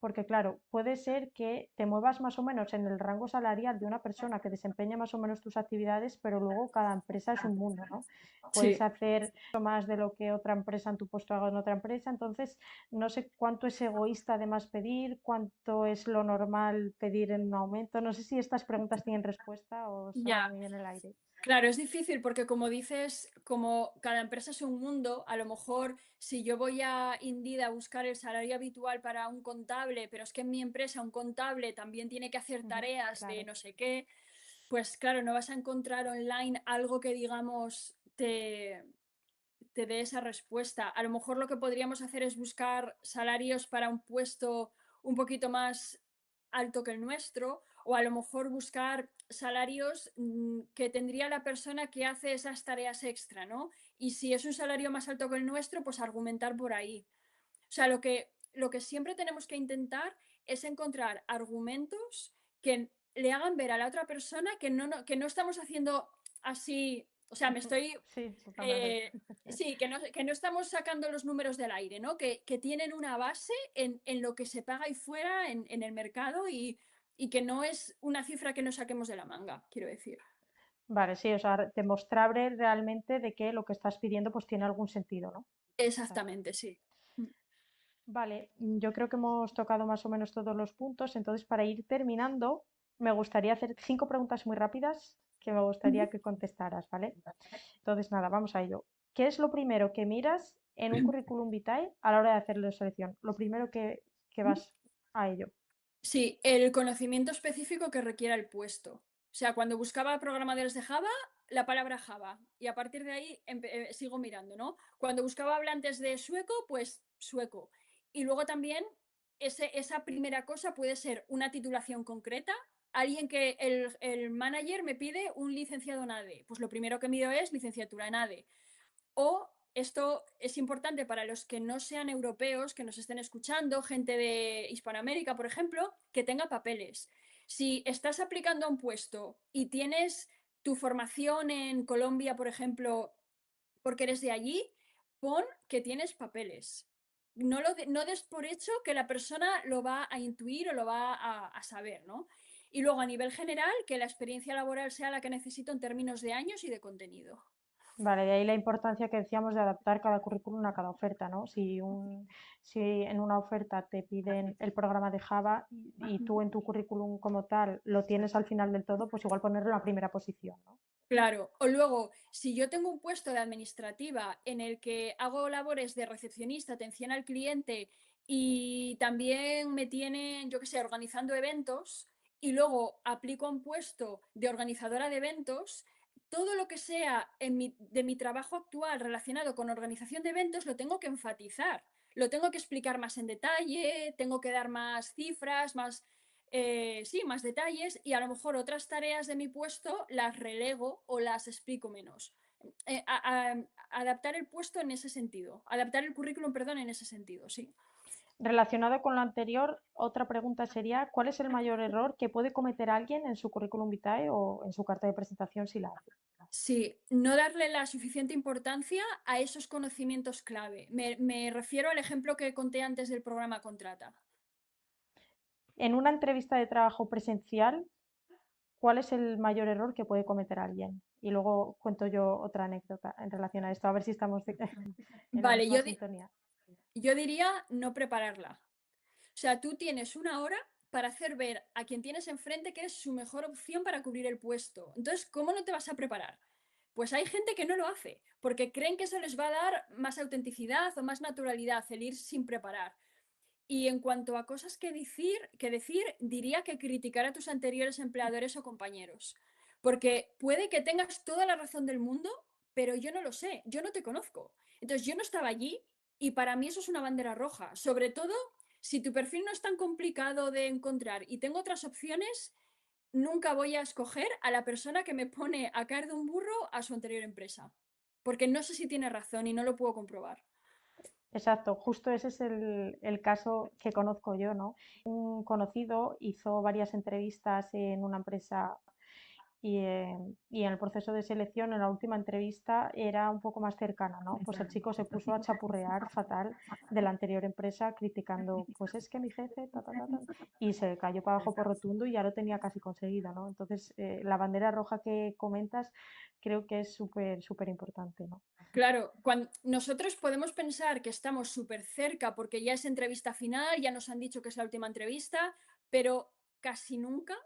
porque claro, puede ser que te muevas más o menos en el rango salarial de una persona que desempeña más o menos tus actividades, pero luego cada empresa es un mundo, ¿no? Puedes Sí. hacer más de lo que otra empresa en tu puesto haga en otra empresa, entonces no sé cuánto es egoísta además pedir, cuánto es lo normal pedir en un aumento, no sé si estas preguntas tienen respuesta o están Ya. muy en el aire. Claro, es difícil porque como dices, como cada empresa es un mundo, a lo mejor si yo voy a Indeed a buscar el salario habitual para un contable, pero es que en mi empresa un contable también tiene que hacer Ujú, tareas de claro. no sé qué, pues claro, no vas a encontrar online algo que digamos te dé esa respuesta. A lo mejor lo que podríamos hacer es buscar salarios para un puesto un poquito más alto que el nuestro, o a lo mejor buscar salarios que tendría la persona que hace esas tareas extra, ¿no? Y si es un salario más alto que el nuestro, pues argumentar por ahí. O sea, lo que siempre tenemos que intentar es encontrar argumentos que le hagan ver a la otra persona que no estamos haciendo así, o sea, me estoy Sí, totalmente. sí, que no estamos sacando los números del aire, ¿no? Que tienen una base en lo que se paga ahí fuera, en el mercado, y que no es una cifra que nos saquemos de la manga, quiero decir. Vale, sí, o sea, demostrable realmente de que lo que estás pidiendo pues tiene algún sentido, ¿no? Vale. Exactamente, sí. Vale, yo creo que hemos tocado más o menos todos los puntos, entonces para ir terminando, me gustaría hacer 5 preguntas muy rápidas que me gustaría Ujú. que contestaras, ¿vale? Entonces, nada, vamos a ello. ¿Qué es lo primero que miras en un currículum vitae a la hora de hacer la selección? Lo primero que vas a ello. Sí, el conocimiento específico que requiera el puesto. O sea, cuando buscaba programadores de Java, la palabra Java. Y a partir de ahí sigo mirando, ¿no? Cuando buscaba hablantes de sueco, pues sueco. Y luego también esa primera cosa puede ser una titulación concreta. Alguien que el manager me pide un licenciado en ADE. Pues lo primero que mido es licenciatura en ADE. O esto es importante para los que no sean europeos, que nos estén escuchando, gente de Hispanoamérica, por ejemplo, que tenga papeles. Si estás aplicando a un puesto y tienes tu formación en Colombia, por ejemplo, porque eres de allí, pon que tienes papeles. No des por hecho que la persona lo va a intuir o lo va a saber, ¿no? Y luego, a nivel general, que la experiencia laboral sea la que necesito en términos de años y de contenido. Vale, de ahí la importancia que decíamos de adaptar cada currículum a cada oferta, ¿no? Si en una oferta te piden el programa de Java y tú en tu currículum como tal lo tienes al final del todo, pues igual ponerlo en la primera posición, ¿no? Claro, o luego, si yo tengo un puesto de administrativa en el que hago labores de recepcionista, atención al cliente y también me tienen, yo qué sé, organizando eventos, y luego aplico a un puesto de organizadora de eventos, todo lo que sea de mi trabajo actual relacionado con organización de eventos lo tengo que enfatizar, lo tengo que explicar más en detalle, tengo que dar más cifras, más sí, más detalles, y a lo mejor otras tareas de mi puesto las relego o las explico menos. Adaptar el puesto en ese sentido, adaptar el currículum, perdón, en ese sentido, sí. Relacionado con lo anterior, otra pregunta sería, ¿cuál es el mayor error que puede cometer alguien en su currículum vitae o en su carta de presentación si la hace? Sí, no darle la suficiente importancia a esos conocimientos clave. Me refiero al ejemplo que conté antes del programa Contrata. En una entrevista de trabajo presencial, ¿cuál es el mayor error que puede cometer alguien? Y luego cuento yo otra anécdota en relación a esto, a ver si estamos en la Vale, misma sintonía. yo diría no prepararla. O sea, tú tienes una hora para hacer ver a quien tienes enfrente que eres su mejor opción para cubrir el puesto. Entonces, ¿cómo no te vas a preparar? Pues hay gente que no lo hace, porque creen que eso les va a dar más autenticidad o más naturalidad, el ir sin preparar. Y en cuanto a cosas que decir, diría que criticar a tus anteriores empleadores o compañeros. Porque puede que tengas toda la razón del mundo, pero yo no lo sé, yo no te conozco. Entonces yo no estaba allí y para mí eso es una bandera roja. Sobre todo si tu perfil no es tan complicado de encontrar y tengo otras opciones, nunca voy a escoger a la persona que me pone a caer de un burro a su anterior empresa. Porque no sé si tiene razón y no lo puedo comprobar. Exacto, justo ese es el caso que conozco yo, ¿no? Un conocido hizo varias entrevistas en una empresa y en el proceso de selección, en la última entrevista, era un poco más cercana, ¿no? Pues el chico se puso a chapurrear fatal de la anterior empresa, criticando, pues es que mi jefe, ta, ta, ta, ta, y se cayó para abajo por rotundo y ya lo tenía casi conseguido, ¿no? Entonces, la bandera roja que comentas creo que es súper, súper importante, ¿no? Claro, nosotros podemos pensar que estamos súper cerca porque ya es entrevista final, ya nos han dicho que es la última entrevista, pero casi nunca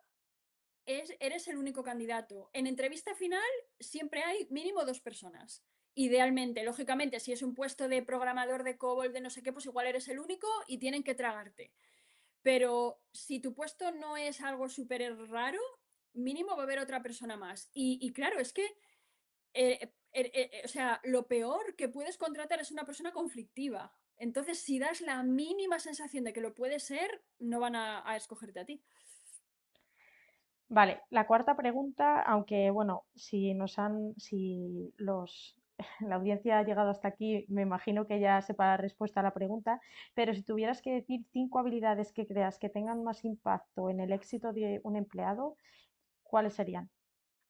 eres el único candidato. En entrevista final siempre hay mínimo dos personas. Idealmente, lógicamente, si es un puesto de programador de COBOL, de no sé qué, pues igual eres el único y tienen que tragarte. Pero si tu puesto no es algo súper raro, mínimo va a haber otra persona más. Y claro, es que o sea, lo peor que puedes contratar es una persona conflictiva. Entonces, si das la mínima sensación de que lo puede ser, no van a escogerte a ti. Vale, la cuarta pregunta, aunque bueno, si la audiencia ha llegado hasta aquí, me imagino que ya sepa la respuesta a la pregunta, pero si tuvieras que decir 5 habilidades que creas que tengan más impacto en el éxito de un empleado, ¿cuáles serían?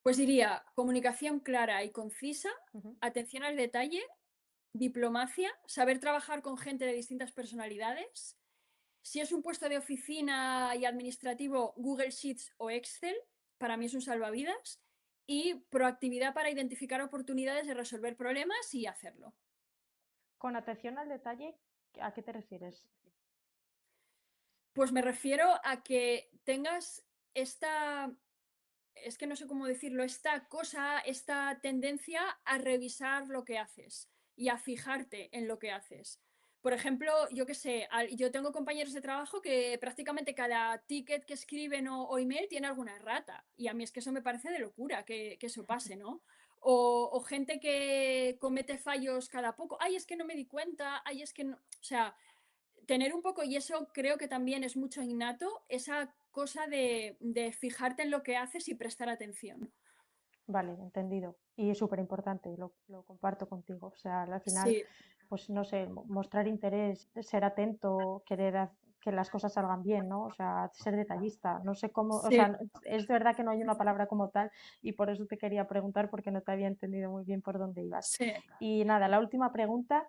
Pues diría comunicación clara y concisa, Ujú. atención al detalle, diplomacia, saber trabajar con gente de distintas personalidades. Si es un puesto de oficina y administrativo, Google Sheets o Excel, para mí es un salvavidas. Y proactividad para identificar oportunidades de resolver problemas y hacerlo. Con atención al detalle, ¿a qué te refieres? Pues me refiero a que tengas esta, es que no sé cómo decirlo, esta cosa, esta tendencia a revisar lo que haces y a fijarte en lo que haces. Por ejemplo, yo qué sé, yo tengo compañeros de trabajo que prácticamente cada ticket que escriben o email tiene alguna rata. Y a mí es que eso me parece de locura que eso pase, ¿no? O gente que comete fallos cada poco. Ay, es que no me di cuenta. Ay, es que no. O sea, tener un poco, y eso creo que también es mucho innato, esa cosa de fijarte en lo que haces y prestar atención. Vale, entendido. Y es súper importante, lo comparto contigo. O sea, al final, Sí, pues no sé, mostrar interés, ser atento, que las cosas salgan bien, ¿no? O sea, ser detallista. No sé cómo, o sea, sí, es verdad que no hay una palabra como tal y por eso te quería preguntar porque no te había entendido muy bien por dónde ibas. sí. Y nada, la última pregunta,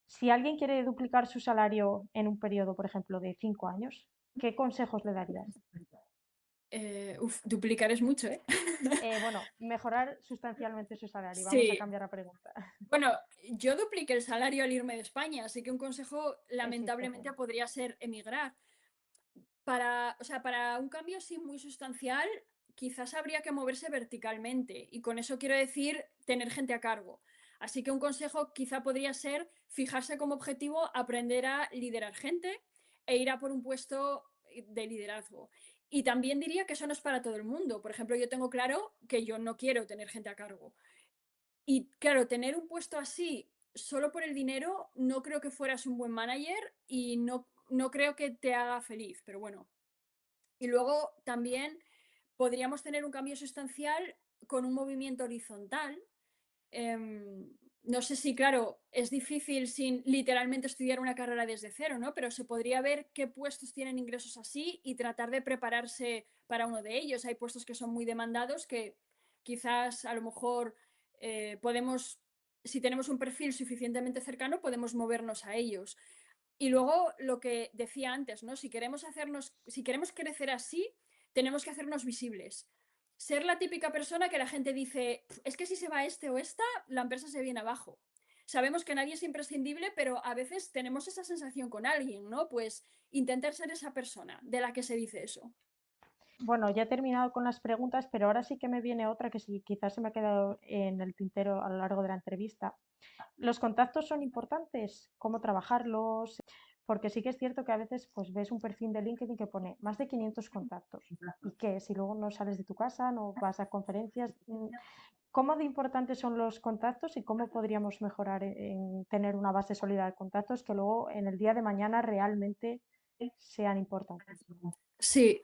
si alguien quiere duplicar su salario en un periodo, por ejemplo, de 5 años, ¿qué consejos le darías? Duplicar es mucho, ¿eh? Bueno, mejorar sustancialmente su salario. Vamos a Sí. cambiar la pregunta. Bueno, yo dupliqué el salario al irme de España, así que un consejo Existe. lamentablemente podría ser emigrar. Para un cambio así muy sustancial, quizás habría que moverse verticalmente y con eso quiero decir tener gente a cargo. Así que un consejo quizá podría ser fijarse como objetivo aprender a liderar gente e ir a por un puesto de liderazgo. Y también diría que eso no es para todo el mundo. Por ejemplo, yo tengo claro que yo no quiero tener gente a cargo. Y claro, tener un puesto así solo por el dinero, no creo que fueras un buen manager y no creo que te haga feliz, pero bueno. Y luego también podríamos tener un cambio sustancial con un movimiento horizontal. No sé si, claro, es difícil sin literalmente estudiar una carrera desde cero, ¿no? Pero se podría ver qué puestos tienen ingresos así y tratar de prepararse para uno de ellos. Hay puestos que son muy demandados que quizás a lo mejor podemos, si tenemos un perfil suficientemente cercano, podemos movernos a ellos. Y luego lo que decía antes, ¿no? Si queremos crecer así, tenemos que hacernos visibles. Ser la típica persona que la gente dice, es que si se va este o esta, la empresa se viene abajo. Sabemos que nadie es imprescindible, pero a veces tenemos esa sensación con alguien, ¿no? Pues intentar ser esa persona de la que se dice eso. bueno, ya he terminado con las preguntas, pero ahora sí que me viene otra que sí, quizás se me ha quedado en el tintero a lo largo de la entrevista. ¿Los contactos son importantes? ¿Cómo trabajarlos? Porque sí que es cierto que a veces pues ves un perfil de LinkedIn que pone más de 500 contactos y que si luego no sales de tu casa, no vas a conferencias, ¿cómo de importantes son los contactos y cómo podríamos mejorar en tener una base sólida de contactos que luego en el día de mañana realmente sean importantes? Sí,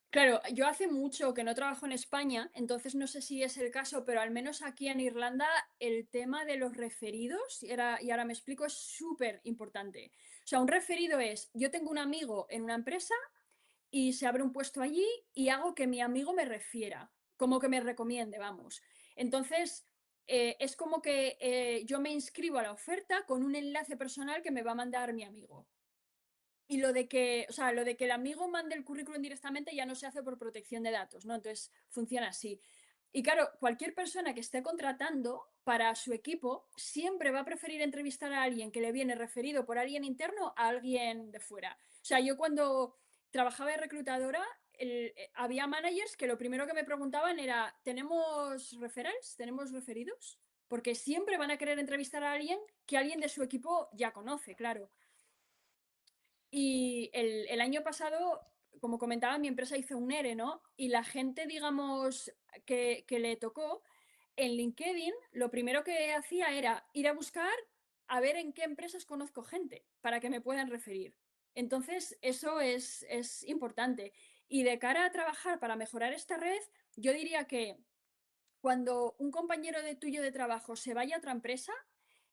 claro, yo hace mucho que no trabajo en España, entonces no sé si es el caso, pero al menos aquí en Irlanda el tema de los referidos, y ahora me explico, es súper importante. O sea, un referido es, yo tengo un amigo en una empresa y se abre un puesto allí y hago que mi amigo me refiera, como que me recomiende, vamos. Entonces, es como que yo me inscribo a la oferta con un enlace personal que me va a mandar mi amigo. Y lo de que, o sea, lo de que el amigo mande el currículum directamente ya no se hace por protección de datos, ¿no? Entonces funciona así. Y claro, cualquier persona que esté contratando para su equipo siempre va a preferir entrevistar a alguien que le viene referido por alguien interno a alguien de fuera. O sea, yo cuando trabajaba de reclutadora, había managers que lo primero que me preguntaban era, ¿tenemos referrals? ¿Tenemos referidos? Porque siempre van a querer entrevistar a alguien que alguien de su equipo ya conoce, claro. Y el año pasado, como comentaba, mi empresa hizo un ERE, ¿no? Y la gente, digamos, que le tocó, en LinkedIn, lo primero que hacía era ir a buscar a ver en qué empresas conozco gente para que me puedan referir. Entonces, eso es importante. Y de cara a trabajar para mejorar esta red, yo diría que cuando un compañero de tuyo de trabajo se vaya a otra empresa,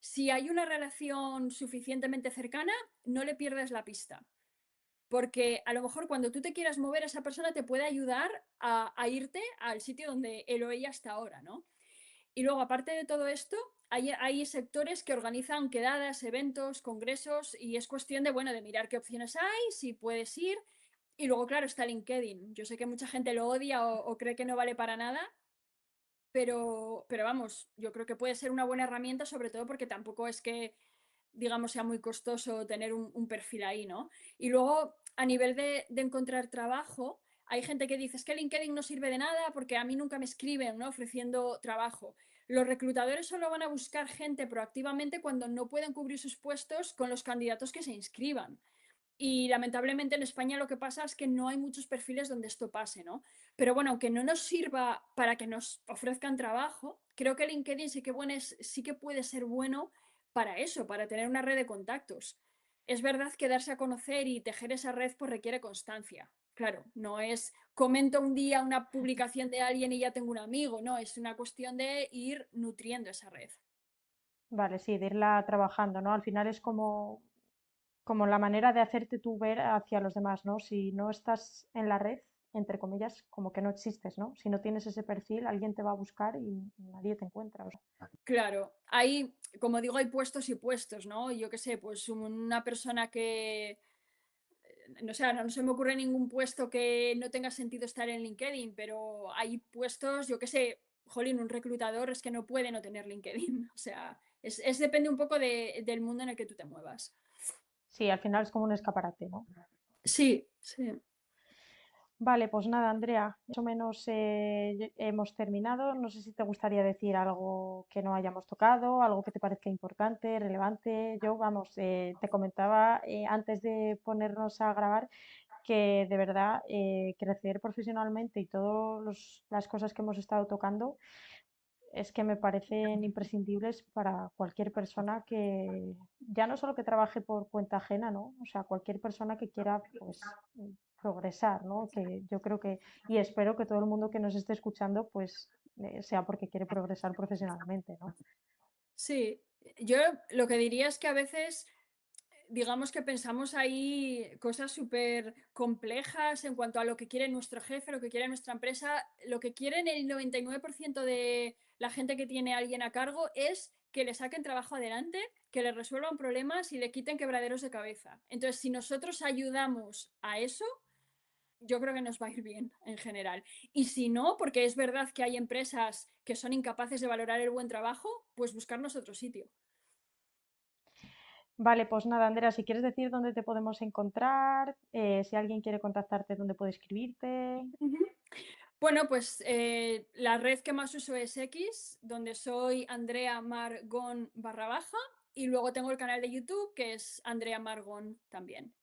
si hay una relación suficientemente cercana, no le pierdas la pista. Porque a lo mejor cuando tú te quieras mover, esa persona te puede ayudar a irte al sitio donde él o ella está ahora, ¿no? Y luego, aparte de todo esto, hay sectores que organizan quedadas, eventos, congresos, y es cuestión de, bueno, de mirar qué opciones hay, si puedes ir. Y luego, claro, está LinkedIn. Yo sé que mucha gente lo odia o cree que no vale para nada, pero vamos, yo creo que puede ser una buena herramienta, sobre todo porque tampoco es que, digamos, sea muy costoso tener un perfil ahí, ¿no? Y luego, a nivel de encontrar trabajo, hay gente que dice, es que LinkedIn no sirve de nada porque a mí nunca me escriben, ¿no? Ofreciendo trabajo. Los reclutadores solo van a buscar gente proactivamente cuando no pueden cubrir sus puestos con los candidatos que se inscriban. Y lamentablemente en España lo que pasa es que no hay muchos perfiles donde esto pase, ¿no? Pero bueno, aunque no nos sirva para que nos ofrezcan trabajo, creo que LinkedIn sí que puede ser bueno para eso, para tener una red de contactos. Es verdad que darse a conocer y tejer esa red pues requiere constancia. Claro, no es comento un día una publicación de alguien y ya tengo un amigo, no, es una cuestión de ir nutriendo esa red. Vale, sí, de irla trabajando, ¿no? Al final es como la manera de hacerte tú ver hacia los demás, ¿no? Si no estás en la red, entre comillas, como que no existes, ¿no? Si no tienes ese perfil, alguien te va a buscar y nadie te encuentra. O sea, Claro, hay, como digo, hay puestos y puestos, ¿no? Yo qué sé, pues una persona que, no sé, no se me ocurre ningún puesto que no tenga sentido estar en LinkedIn, pero hay puestos, yo qué sé, jolín, un reclutador es que no puede no tener LinkedIn. O sea, depende un poco del mundo en el que tú te muevas. sí, al final es como un escaparate, ¿no? Sí, sí. Vale, pues nada, Andrea, más o menos hemos terminado. No sé si te gustaría decir algo que no hayamos tocado, algo que te parezca importante, relevante. Yo, vamos, te comentaba antes de ponernos a grabar que de verdad crecer profesionalmente y todas las cosas que hemos estado tocando es que me parecen imprescindibles para cualquier persona que, ya no solo que trabaje por cuenta ajena, ¿no? O sea, cualquier persona que quiera, pues, progresar, ¿no? Que yo creo que, y espero que todo el mundo que nos esté escuchando, pues, sea porque quiere progresar profesionalmente, ¿no? Sí, yo lo que diría es que a veces digamos que pensamos ahí cosas súper complejas en cuanto a lo que quiere nuestro jefe, lo que quiere nuestra empresa. Lo que quieren el 99% de la gente que tiene a alguien a cargo es que le saquen trabajo adelante, que le resuelvan problemas y le quiten quebraderos de cabeza. Entonces, si nosotros ayudamos a eso, yo creo que nos va a ir bien en general. Y si no, porque es verdad que hay empresas que son incapaces de valorar el buen trabajo, pues buscarnos otro sitio. Vale, pues nada, Andrea, si quieres decir dónde te podemos encontrar, si alguien quiere contactarte, dónde puede escribirte. Ujú. Bueno, pues la red que más uso es X, donde soy Andrea Margón barra baja, y luego tengo el canal de YouTube que es Andrea Margón también.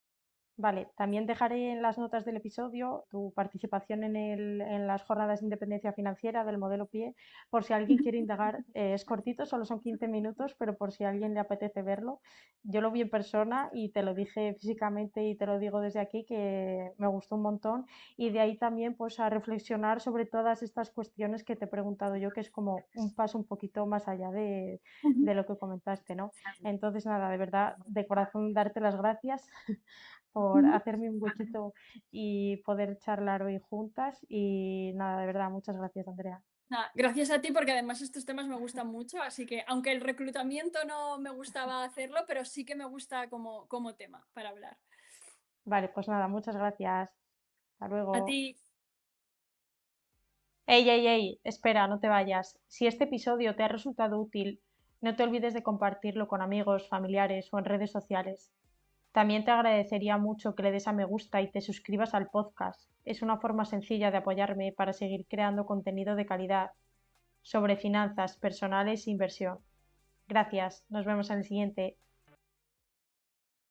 Vale, también dejaré en las notas del episodio tu participación en las jornadas de independencia financiera del modelo PIE, por si alguien quiere indagar. Es cortito, solo son 15 minutos, pero por si a alguien le apetece verlo. Yo lo vi en persona y te lo dije físicamente y te lo digo desde aquí que me gustó un montón. Y de ahí también pues a reflexionar sobre todas estas cuestiones que te he preguntado yo, que es como un paso un poquito más allá de lo que comentaste, ¿no? Entonces, nada, de verdad, de corazón darte las gracias por Ujú. hacerme un huequito y poder charlar hoy juntas. Y nada, de verdad, muchas gracias, Andrea. Nada, gracias a ti porque además estos temas me gustan mucho, así que aunque el reclutamiento no me gustaba hacerlo, pero sí que me gusta como tema para hablar. Vale, pues nada, muchas gracias. Hasta A luego. ti. ¡Ey, ey, ey! Espera, no te vayas. Si este episodio te ha resultado útil, no te olvides de compartirlo con amigos, familiares o en redes sociales. También te agradecería mucho que le des a me gusta y te suscribas al podcast. Es una forma sencilla de apoyarme para seguir creando contenido de calidad sobre finanzas personales e inversión. Gracias, nos vemos en el siguiente.